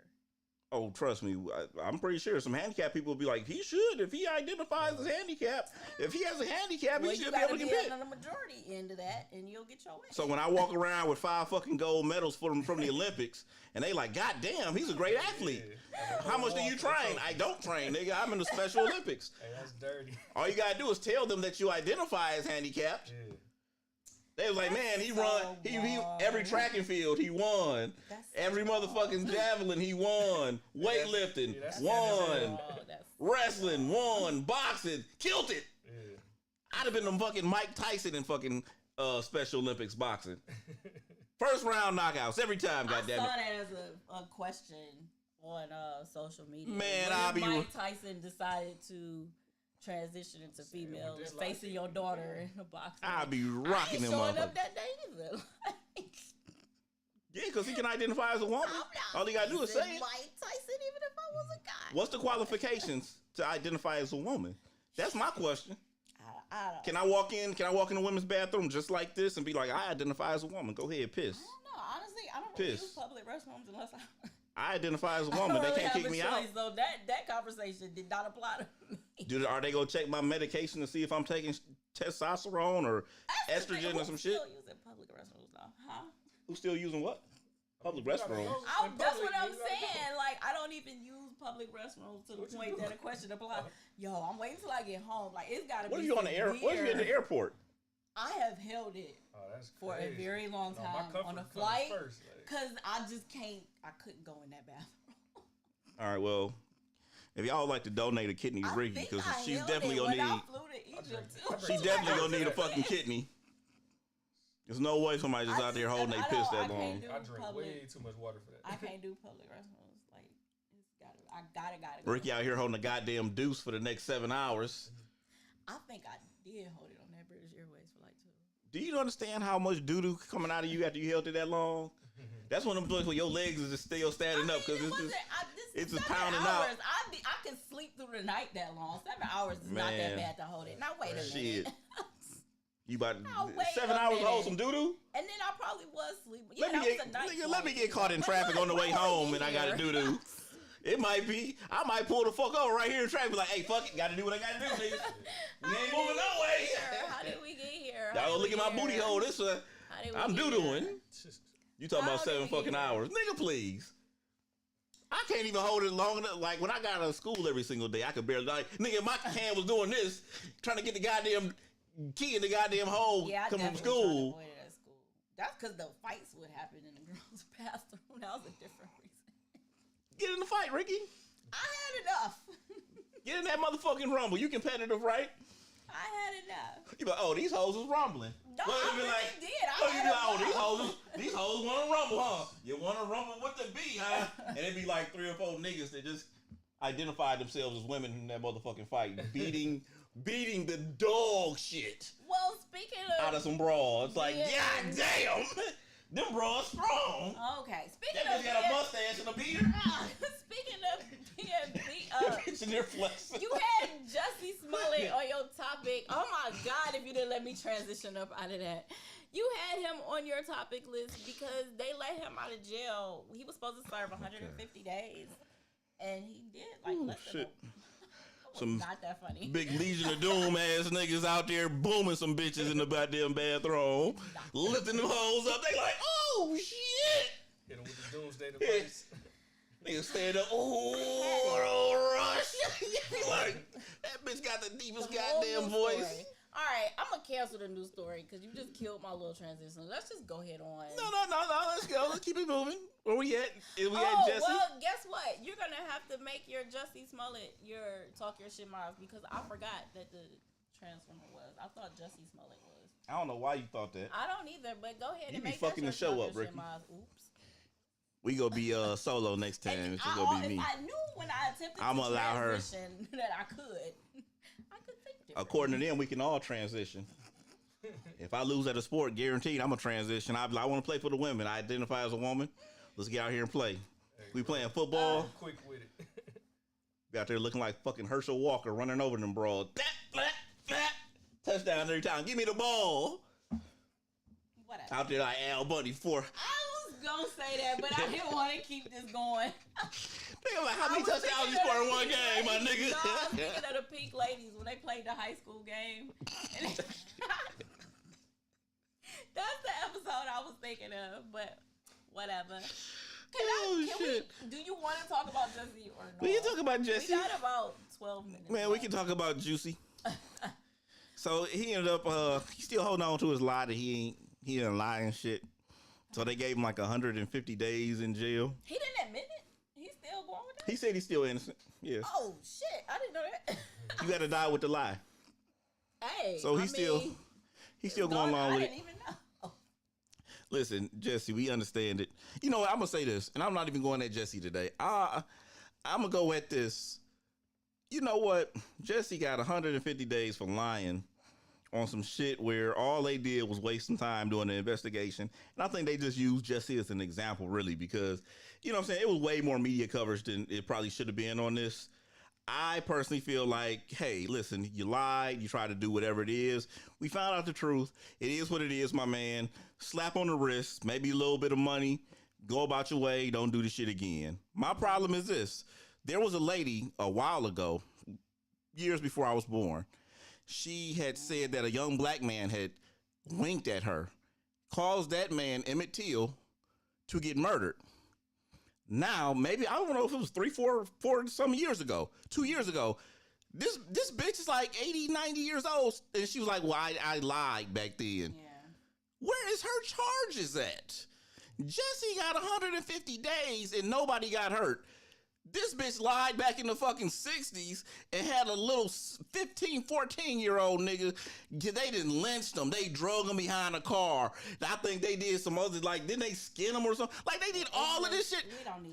Oh, trust me, I'm pretty sure some handicapped people will be like, he should, if he identifies as handicapped. If he has a handicap, he should be able to compete. on the majority end of that, and you'll get your way. So when I walk around with 5 fucking gold medals from the Olympics, and they like, God damn, he's a great athlete. Yeah. How much do you train? I don't train, nigga. I'm in the Special Olympics. Hey, that's dirty. All you gotta do is tell them that you identify as handicapped. Yeah. They was like, man, he so run, he every track and field he won, That's every motherfucking javelin he won, weightlifting Yeah, that's- won, that's wrestling won, boxing killed it. Yeah. I'd have been the fucking Mike Tyson in fucking Special Olympics boxing. First round knockouts every time. I Goddamn saw it. that as a question on social media. Man, When I'll be Mike Tyson decided to transition into female, this facing your daughter in a box. I'll be I rocking ain't them showing motherfuckers. up that day either. Yeah, because he can identify as a woman. All he gotta do is say it. Mike Tyson, even if I was a guy. What's the qualifications to identify as a woman? That's my question. I don't. Can I walk in the women's bathroom just like this and be like, I identify as a woman? Go ahead, piss. I don't know. Honestly, I don't really Piss. use public restrooms unless I identify as a I woman. don't They really can't have kick a me out. choice, so that conversation did not apply to me. Are they gonna check my medication to see if I'm taking testosterone or estrogen or some shit? Still using public restrooms now, huh? Who's still using what? Public You gotta restrooms. go in That's public, what I'm you gotta go. saying. Like, I don't even use public restrooms to the What you point do? that a question applies. Yo, I'm waiting till I get home. Like, it's gotta What be. if you on the air? What if you in the airport? I have held it Oh, that's for a crazy. very long No, my time comfort on a comes flight first, like. because I just can't. I couldn't go in that bathroom. All right, well, if y'all would like to donate a kidney to I Ricky, think because I she's held definitely it gonna when I need. flew to Egypt drink- too. I She's drink- definitely gonna need a fucking kidney. There's no way somebody just out there holding their piss that long. I drink way too much water for that. I can't do public restrooms. Like, it's gotta. I gotta go. Ricky out here holding a goddamn deuce for the next 7 hours. I think I did hold it on that British Airways for like 2. Do you understand how much doo-doo coming out of you after you held it that long? That's one of them joints where your legs is just still standing up because it's just pounding out. I can sleep through the night that long. 7 hours is not Man. that bad to hold it. Now wait a Shit. minute. You about Now, wait 7 a hours to hold minute. some doo-doo? And then I probably was sleeping. Yeah, Let me that get was a night nigga, let flight. me get caught in But traffic on the way when we home get and I gotta here- doo-doo. It might be. I might pull the fuck over right here in traffic. Be like, hey, fuck it, gotta do what I gotta do, nigga. We ain't moving no way. How did we get here? Y'all gonna look at my booty hole. This I'm doo-dooing. You talking about How 7 did we fucking get hours, nigga? Please. I can't even hold it long enough. Like when I got out of school every single day, I could barely. Like nigga, my hand was doing this, trying to get the goddamn key in the goddamn hole Yeah, I coming from definitely tried to school. avoid it at school. That's because the fights would happen in the girls' bathroom. That was a different reason. Get in the fight, Ricky. I had enough. Get in that motherfucking rumble. You competitive, right? I had enough. You be like, oh, these hoes is rumbling. No, Well, I you be really like, did. oh, I you had be like, oh, enough. these hoes want to rumble, huh? You want to rumble with the B, huh? And it'd be like 3 or 4 niggas that just identified themselves as women in that motherfucking fight, beating the dog shit Well, speaking out of of some bras. It's like, Yeah. god damn, Them bras strong. Okay, speaking That of bitch got a mustache and a beard. speaking of being beat up, Bitch in there flexing. you had Jussie Smollett on your topic. Oh my God, if you didn't let me transition up out of that. You had him on your topic list because they let him out of jail. He was supposed to serve 150 days. And he did like less than Some not that funny. big Legion of Doom ass niggas out there booming some bitches in the goddamn bathroom, lifting them hoes up. They like, oh shit. Hit him with the doomsday device. Niggas stand up, oh, rush. You like, that bitch got the deepest goddamn voice. Story. All right, I'm gonna cancel the news story because you just killed my little transition. Let's just go ahead on. No. Let's go. Let's keep it moving. Where we at? Is we at Jussie? Well, guess what? You're gonna have to make your Jussie Smollett your talk your shit miles because I forgot that the Transformer was. I thought Jussie Smollett was. I don't know why you thought that. I don't either, but go ahead You and be make fucking that the show your up, talk your Ricky. shit miles. Oops. We gonna be solo next time. And It's just gonna be me. I knew when I attempted I'ma to allow her. transition that I could think different. According to them, we can all transition. If I lose at a sport, guaranteed I'm a transition. I want to play for the women. I identify as a woman. Let's get out here and play. We playing football. Quick with it. Be out there looking like fucking Herschel Walker running over them brawls. Touchdown every time. Give me the ball. Whatever. Out there like Al Bundy for. I was gonna say that, but I didn't want to keep this going. Think about how many touchdowns you scored in one game, my nigga. No, I was thinking of the Pink Ladies when they played the high school game. That's the episode I was thinking of, but whatever. Do you want to talk about Jussie or no? We can talk about Jussie. We got about 12 minutes. Man, we can talk about Juicy. So he ended up, he's still holding on to his lie that he didn't lie and shit. So they gave him like 150 days in jail. He didn't admit it? He's still going with that? He said he's still innocent. Yeah. Oh, shit. I didn't know that. You got to die with the lie. Hey. So he's still going along with it. I didn't even know. Listen, Jussie, we understand it. You know what? I'm going to say this, and I'm not even going at Jussie today. I'm going to go at this. You know what? Jussie got 150 days for lying on some shit where all they did was waste some time doing the investigation. And I think they just used Jussie as an example, really, because, you know what I'm saying, it was way more media coverage than it probably should have been on this. I personally feel like, hey, listen, you lied. You tried to do whatever it is. We found out the truth. It is what it is, my man. Slap on the wrist, maybe a little bit of money. Go about your way. Don't do this shit again. My problem is this. There was a lady a while ago, years before I was born. She had said that a young black man had winked at her, caused that man, Emmett Till, to get murdered. Now, maybe, I don't know if it was 4 some years ago, 2 years ago, this bitch is like 80, 90 years old. And she was like, well, I lied back then. Yeah. Where is her charges at? Jussie got 150 days and nobody got hurt. This bitch lied back in the fucking 60s and had a little 15, 14-year-old nigga. They didn't lynch them. They drug him behind a car. I think they did some other, like, didn't they skin him or something? Like, they did all of this shit.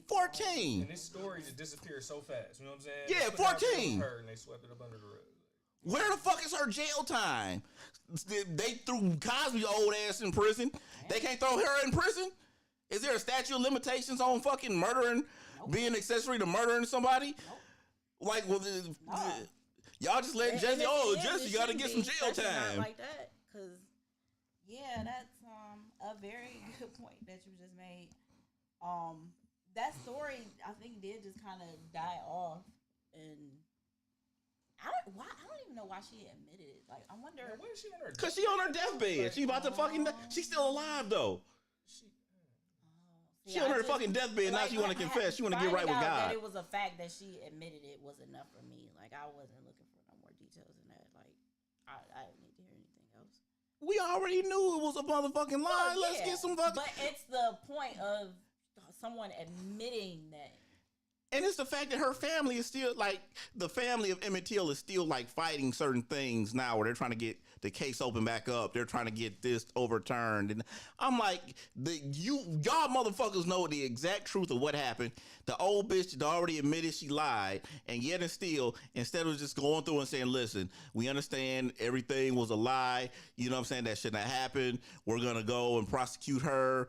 14. And this story just disappeared so fast. You know what I'm saying? Yeah, They put it out there 14. with her and they swept it up under the rug. Where the fuck is her jail time? They threw Cosby's old ass in prison. They can't throw her in prison? Is there a statute of limitations on fucking murdering, being accessory to murdering somebody? Like, well, y'all just let Jussie, Jussie got to get some jail time. Like that, because, yeah, that's a very good point that you just made. That story, I think, did just kind of die off, and I don't even know why she admitted it. Like, I wonder. Man, where is she on her? Cause she on her deathbed. She about to fucking. She's still alive though. She on her fucking deathbed. Now she want to confess. She want to get right with God. That it was a fact that she admitted it was enough for me. Like, I wasn't looking for no more details than that. Like, I didn't need to hear anything else. We already knew it was a motherfucking lie. Let's get some fucking. But it's the point of someone admitting that And it's the fact that her family is still like the family of Emmett Till is still like fighting certain things now where they're trying to get the case open back up. They're trying to get this overturned. And I'm like, y'all motherfuckers know the exact truth of what happened. The old bitch had already admitted she lied, and yet and still, instead of just going through and saying, listen, we understand everything was a lie. You know what I'm saying? That shouldn't have happened. We're going to go and prosecute her.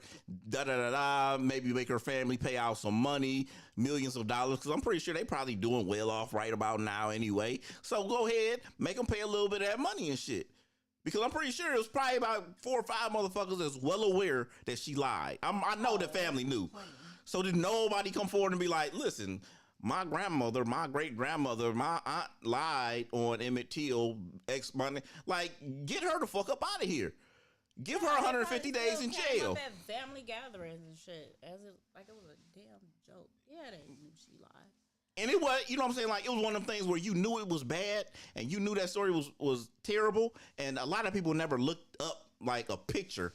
Maybe make her family pay out some money, millions of dollars, because I'm pretty sure they probably doing well off right about now anyway. So go ahead, make them pay a little bit of that money and shit. Because I'm pretty sure it was probably about 4 or 5 motherfuckers that's well aware that she lied. I know the family knew. So did nobody come forward and be like, listen, my grandmother, my great grandmother, my aunt lied on Emmett Till X money. Like, get her the fuck up out of here. Give her 150 days in jail. At family gatherings and shit, as it like it was a damn joke. Yeah, they knew she lied. And it was, you know what I'm saying? Like, it was one of them things where you knew it was bad and you knew that story was terrible. And a lot of people never looked up like a picture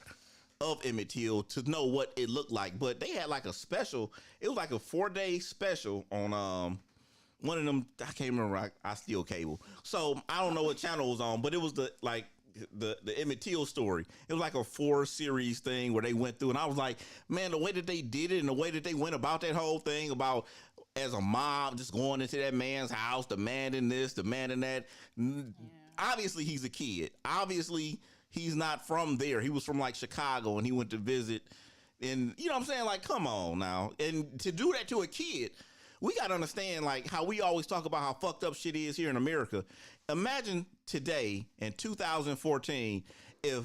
of Emmett Till to know what it looked like. But they had like a special. It was like a 4-day special on one of them. I can't remember. I steal cable. So I don't know what channel it was on, but it was the Emmett Till story. It was like a 4-series thing where they went through. And I was like, man, the way that they did it and the way that they went about that whole thing about as a mob just going into that man's house, demanding this, demanding that. Yeah. Obviously, he's a kid. Obviously, he's not from there. He was from like Chicago and he went to visit. And you know what I'm saying? Like, come on now. And to do that to a kid, we got to understand like how we always talk about how fucked up shit is here in America. Imagine today in 2014, if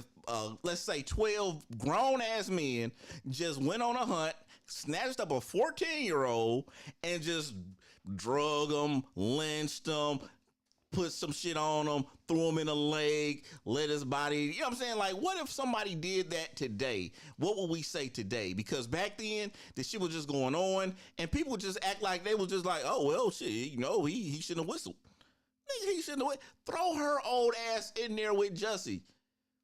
let's say 12 grown ass men just went on a hunt, snatched up a 14-year-old and just drug him, lynched him, put some shit on him, threw him in a leg, let his body, you know what I'm saying? Like, what if somebody did that today? What would we say today? Because back then, the shit was just going on, and people would just act like they was just like, oh, well, shit, you know, he shouldn't have whistled. He shouldn't have. Throw her old ass in there with Jussie.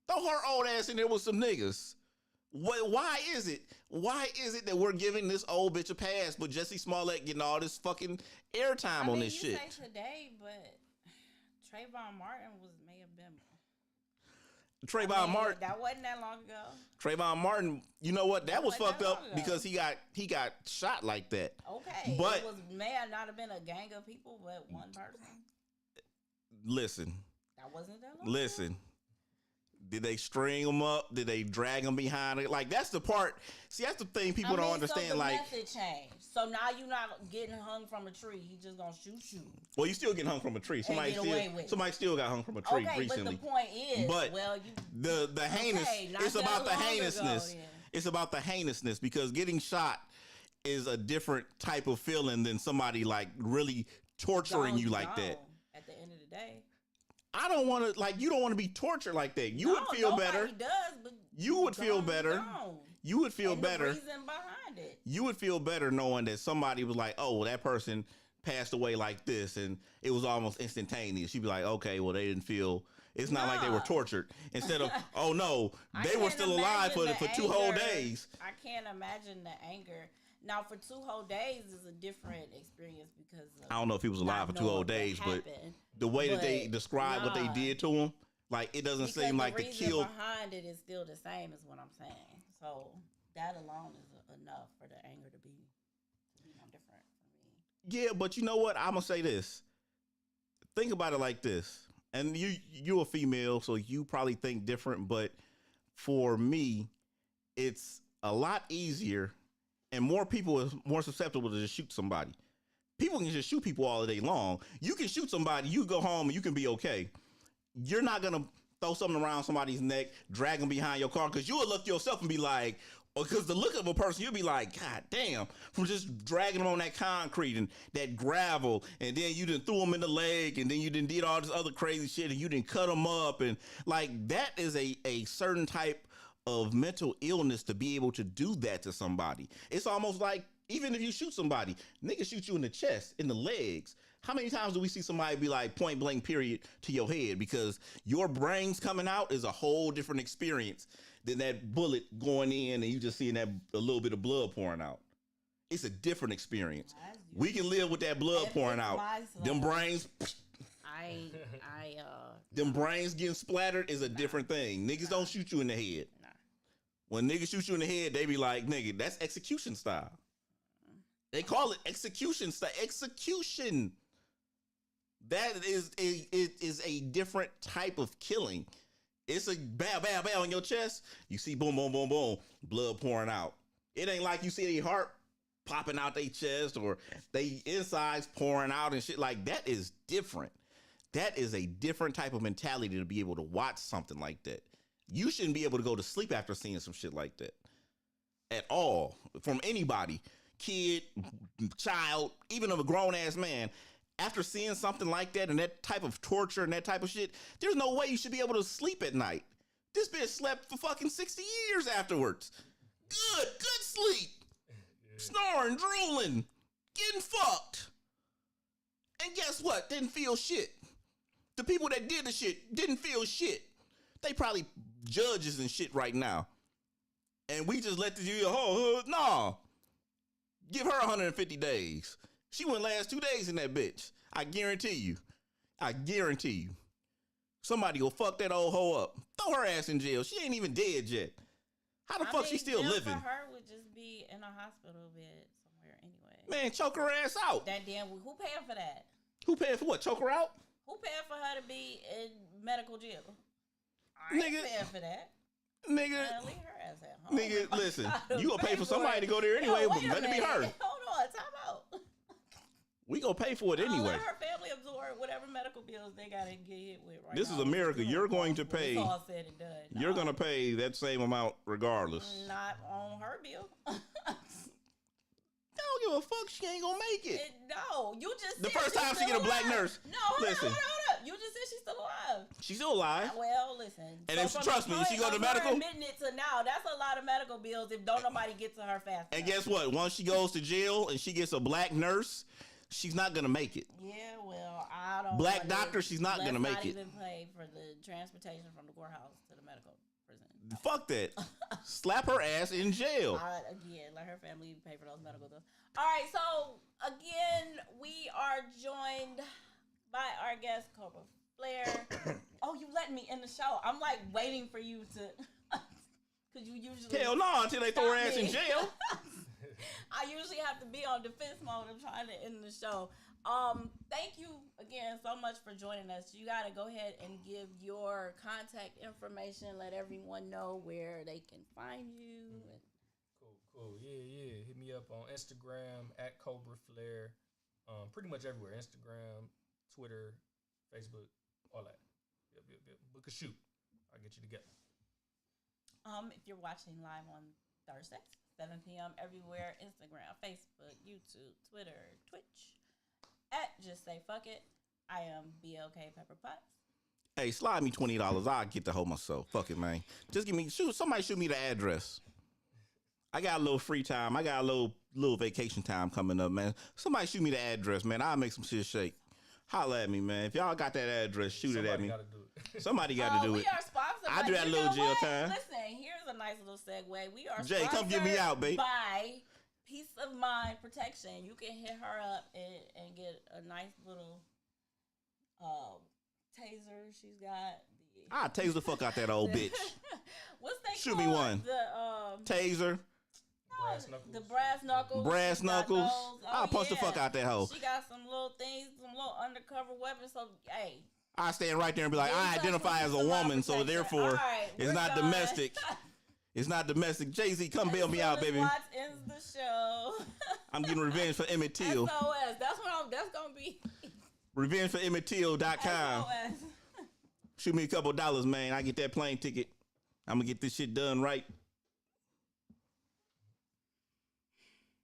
Throw her old ass in there with some niggas. Why is it that we're giving this old bitch a pass, but Jussie Smollett getting all this fucking airtime on this shit? You say today, but Trayvon Martin may have been. Trayvon Martin. That wasn't that long ago. Trayvon Martin, you know what? That was fucked up because he got shot like that. Okay, but it may not have been a gang of people, but one person. Listen. That wasn't that long Listen. Ago. Did they string him up? Did they drag him behind it? Like, that's the part. See, that's the thing people don't understand. So the method changed. So now you're not getting hung from a tree. He just gonna shoot you. Well, you still getting hung from a tree. Somebody still got hung from a tree recently. But the point is, the heinous. It's about the heinousness. It's about the heinousness because getting shot is a different type of feeling than somebody like really torturing you like that. At the end of the day. I don't want to, like, you don't want to be tortured like that. You would feel better. Does, but you would feel better. You would feel better. The reason behind it. You would feel better knowing that somebody was like, oh, well, that person passed away like this, and it was almost instantaneous. You'd be like, okay, well, they didn't feel. It's not like they were tortured. Instead of, oh no, they were still alive for 2 whole days. I can't imagine the anger. Now, for 2 whole days is a different experience because I don't know if he was alive for 2 whole days, but the way that they describe what they did to him, like, it doesn't seem like the kill behind it is still the same, is what I'm saying. So that alone is enough for the anger to be different for me. Yeah, but you know what? I'm gonna say this. Think about it like this, and you're a female, so you probably think different. But for me, it's a lot easier. And more people are more susceptible to just shoot somebody. People can just shoot people all day long. You can shoot somebody, you go home, and you can be okay. You're not going to throw something around somebody's neck, drag them behind your car, because you will look yourself and be like, because the look of a person, you'll be like, God damn, from just dragging them on that concrete and that gravel, and then you done threw them in the leg, and then you done did all this other crazy shit, and you done cut them up, and like, that is a certain type of mental illness to be able to do that to somebody. It's almost like, even if you shoot somebody, niggas shoot you in the chest, in the legs. How many times do we see somebody be like point blank period to your head? Because your brain's coming out is a whole different experience than that bullet going in and you just seeing that a little bit of blood pouring out. It's a different experience. We can live with that blood pouring out. Them brains. Them brains getting splattered is a different thing. Niggas don't shoot you in the head. Nah. When niggas shoot you in the head, they be like, nigga, that's execution style. They call it execution style. Execution. That is a different type of killing. It's a bow, bow, bow on your chest. You see boom, boom, boom, boom, blood pouring out. It ain't like you see their heart popping out their chest or they insides pouring out and shit. Like, that is different. That is a different type of mentality to be able to watch something like that. You shouldn't be able to go to sleep after seeing some shit like that at all. From anybody, kid, child, even of a grown ass man. After seeing something like that and that type of torture and that type of shit, there's no way you should be able to sleep at night. This bitch slept for fucking 60 years afterwards. Good sleep. Yeah. Snoring, drooling, getting fucked. And guess what? Didn't feel shit. The people that did the shit didn't feel shit. They probably judges and shit right now. And we just let the no. Give her 150 days. She wouldn't last 2 days in that bitch. I guarantee you. Somebody will fuck that old hoe up. Throw her ass in jail. She ain't even dead yet. How the fuck she still living? For her would just be in a hospital bed somewhere anyway. Man, choke her ass out. That damn, who paying for that? Who paying for what? Choke her out? Who paying for her to be in medical jail? I ain't paying for that. Nigga, leave her ass at home. Nigga, listen, you gonna pay for somebody to go there anyway, but let it be her. Hold on, time out. We gonna pay for it anyway. Let her family absorb whatever medical bills they gotta get hit with right This now. is America. You're going to pay. It's all said and done. You're gonna pay that same amount regardless. Not on her bill. I don't give a fuck. She ain't gonna make it. No, you just the first time she get a black nurse. No, hold up. You just said she's still alive. She's still alive. Well, listen. And if trust me, if she go to medical, admitting it to now, that's a lot of medical bills. If don't nobody get to her fast. And guess what? Once she goes to jail and she gets a black nurse, she's not gonna make it. Yeah, well, I don't. Black doctor, she's not gonna make it. Let's not even pay for the transportation from the courthouse to the medical prison. No. Fuck that. Slap her ass in jail. Again, let her family pay for those medical bills. All right, so again, we are joined by our guest, Cobra Flair. Oh, you let me in the show. I'm like waiting for you to, because you usually hell no until they throw her ass in jail. I usually have to be on defense mode. I'm trying to end the show. Thank you again so much for joining us. You got to go ahead and give your contact information. Let everyone know where they can find you. Cool. Yeah. Hit me up on Instagram at Cobra Flair. Pretty much everywhere. Instagram, Twitter, Facebook, all that. Yep. Book a shoot. I'll get you together. If you're watching live on Thursdays, 7 p.m. everywhere, Instagram, Facebook, YouTube, Twitter, Twitch, at Just Say Fuck It. I am BLK Pepper Potts. Hey, slide me $20. I'll get the hoe myself. Fuck it, man. Just somebody shoot me the address. I got a little free time. I got a little vacation time coming up, man. Somebody shoot me the address, man. I'll make some shit shake. Holla at me, man. If y'all got that address, shoot it at me. Somebody got to do it. We are sponsored. I do that little jail time. Listen, here's a nice little segue. We are Jay, come get me out, babe. By Peace of Mind Protection. You can hit her up and get a nice little taser. She's got. I'll tase the fuck out that old bitch. What's that? Shoot me one. The taser. Brass knuckles. The brass knuckles. Brass knuckles. I'll punch the fuck out that hoe. She got some little things, some little undercover weapons. So, hey. I stand right there and be like, I identify as a woman, so therefore it's not domestic. It's not domestic. Jay-Z, come bail me out, baby. Watts ends the show. I'm getting revenge for Emmett Till. SOS. That's going to be. RevengeForEmmettTill.com. SOS. Shoot me a couple dollars, man. I get that plane ticket. I'm going to get this shit done right.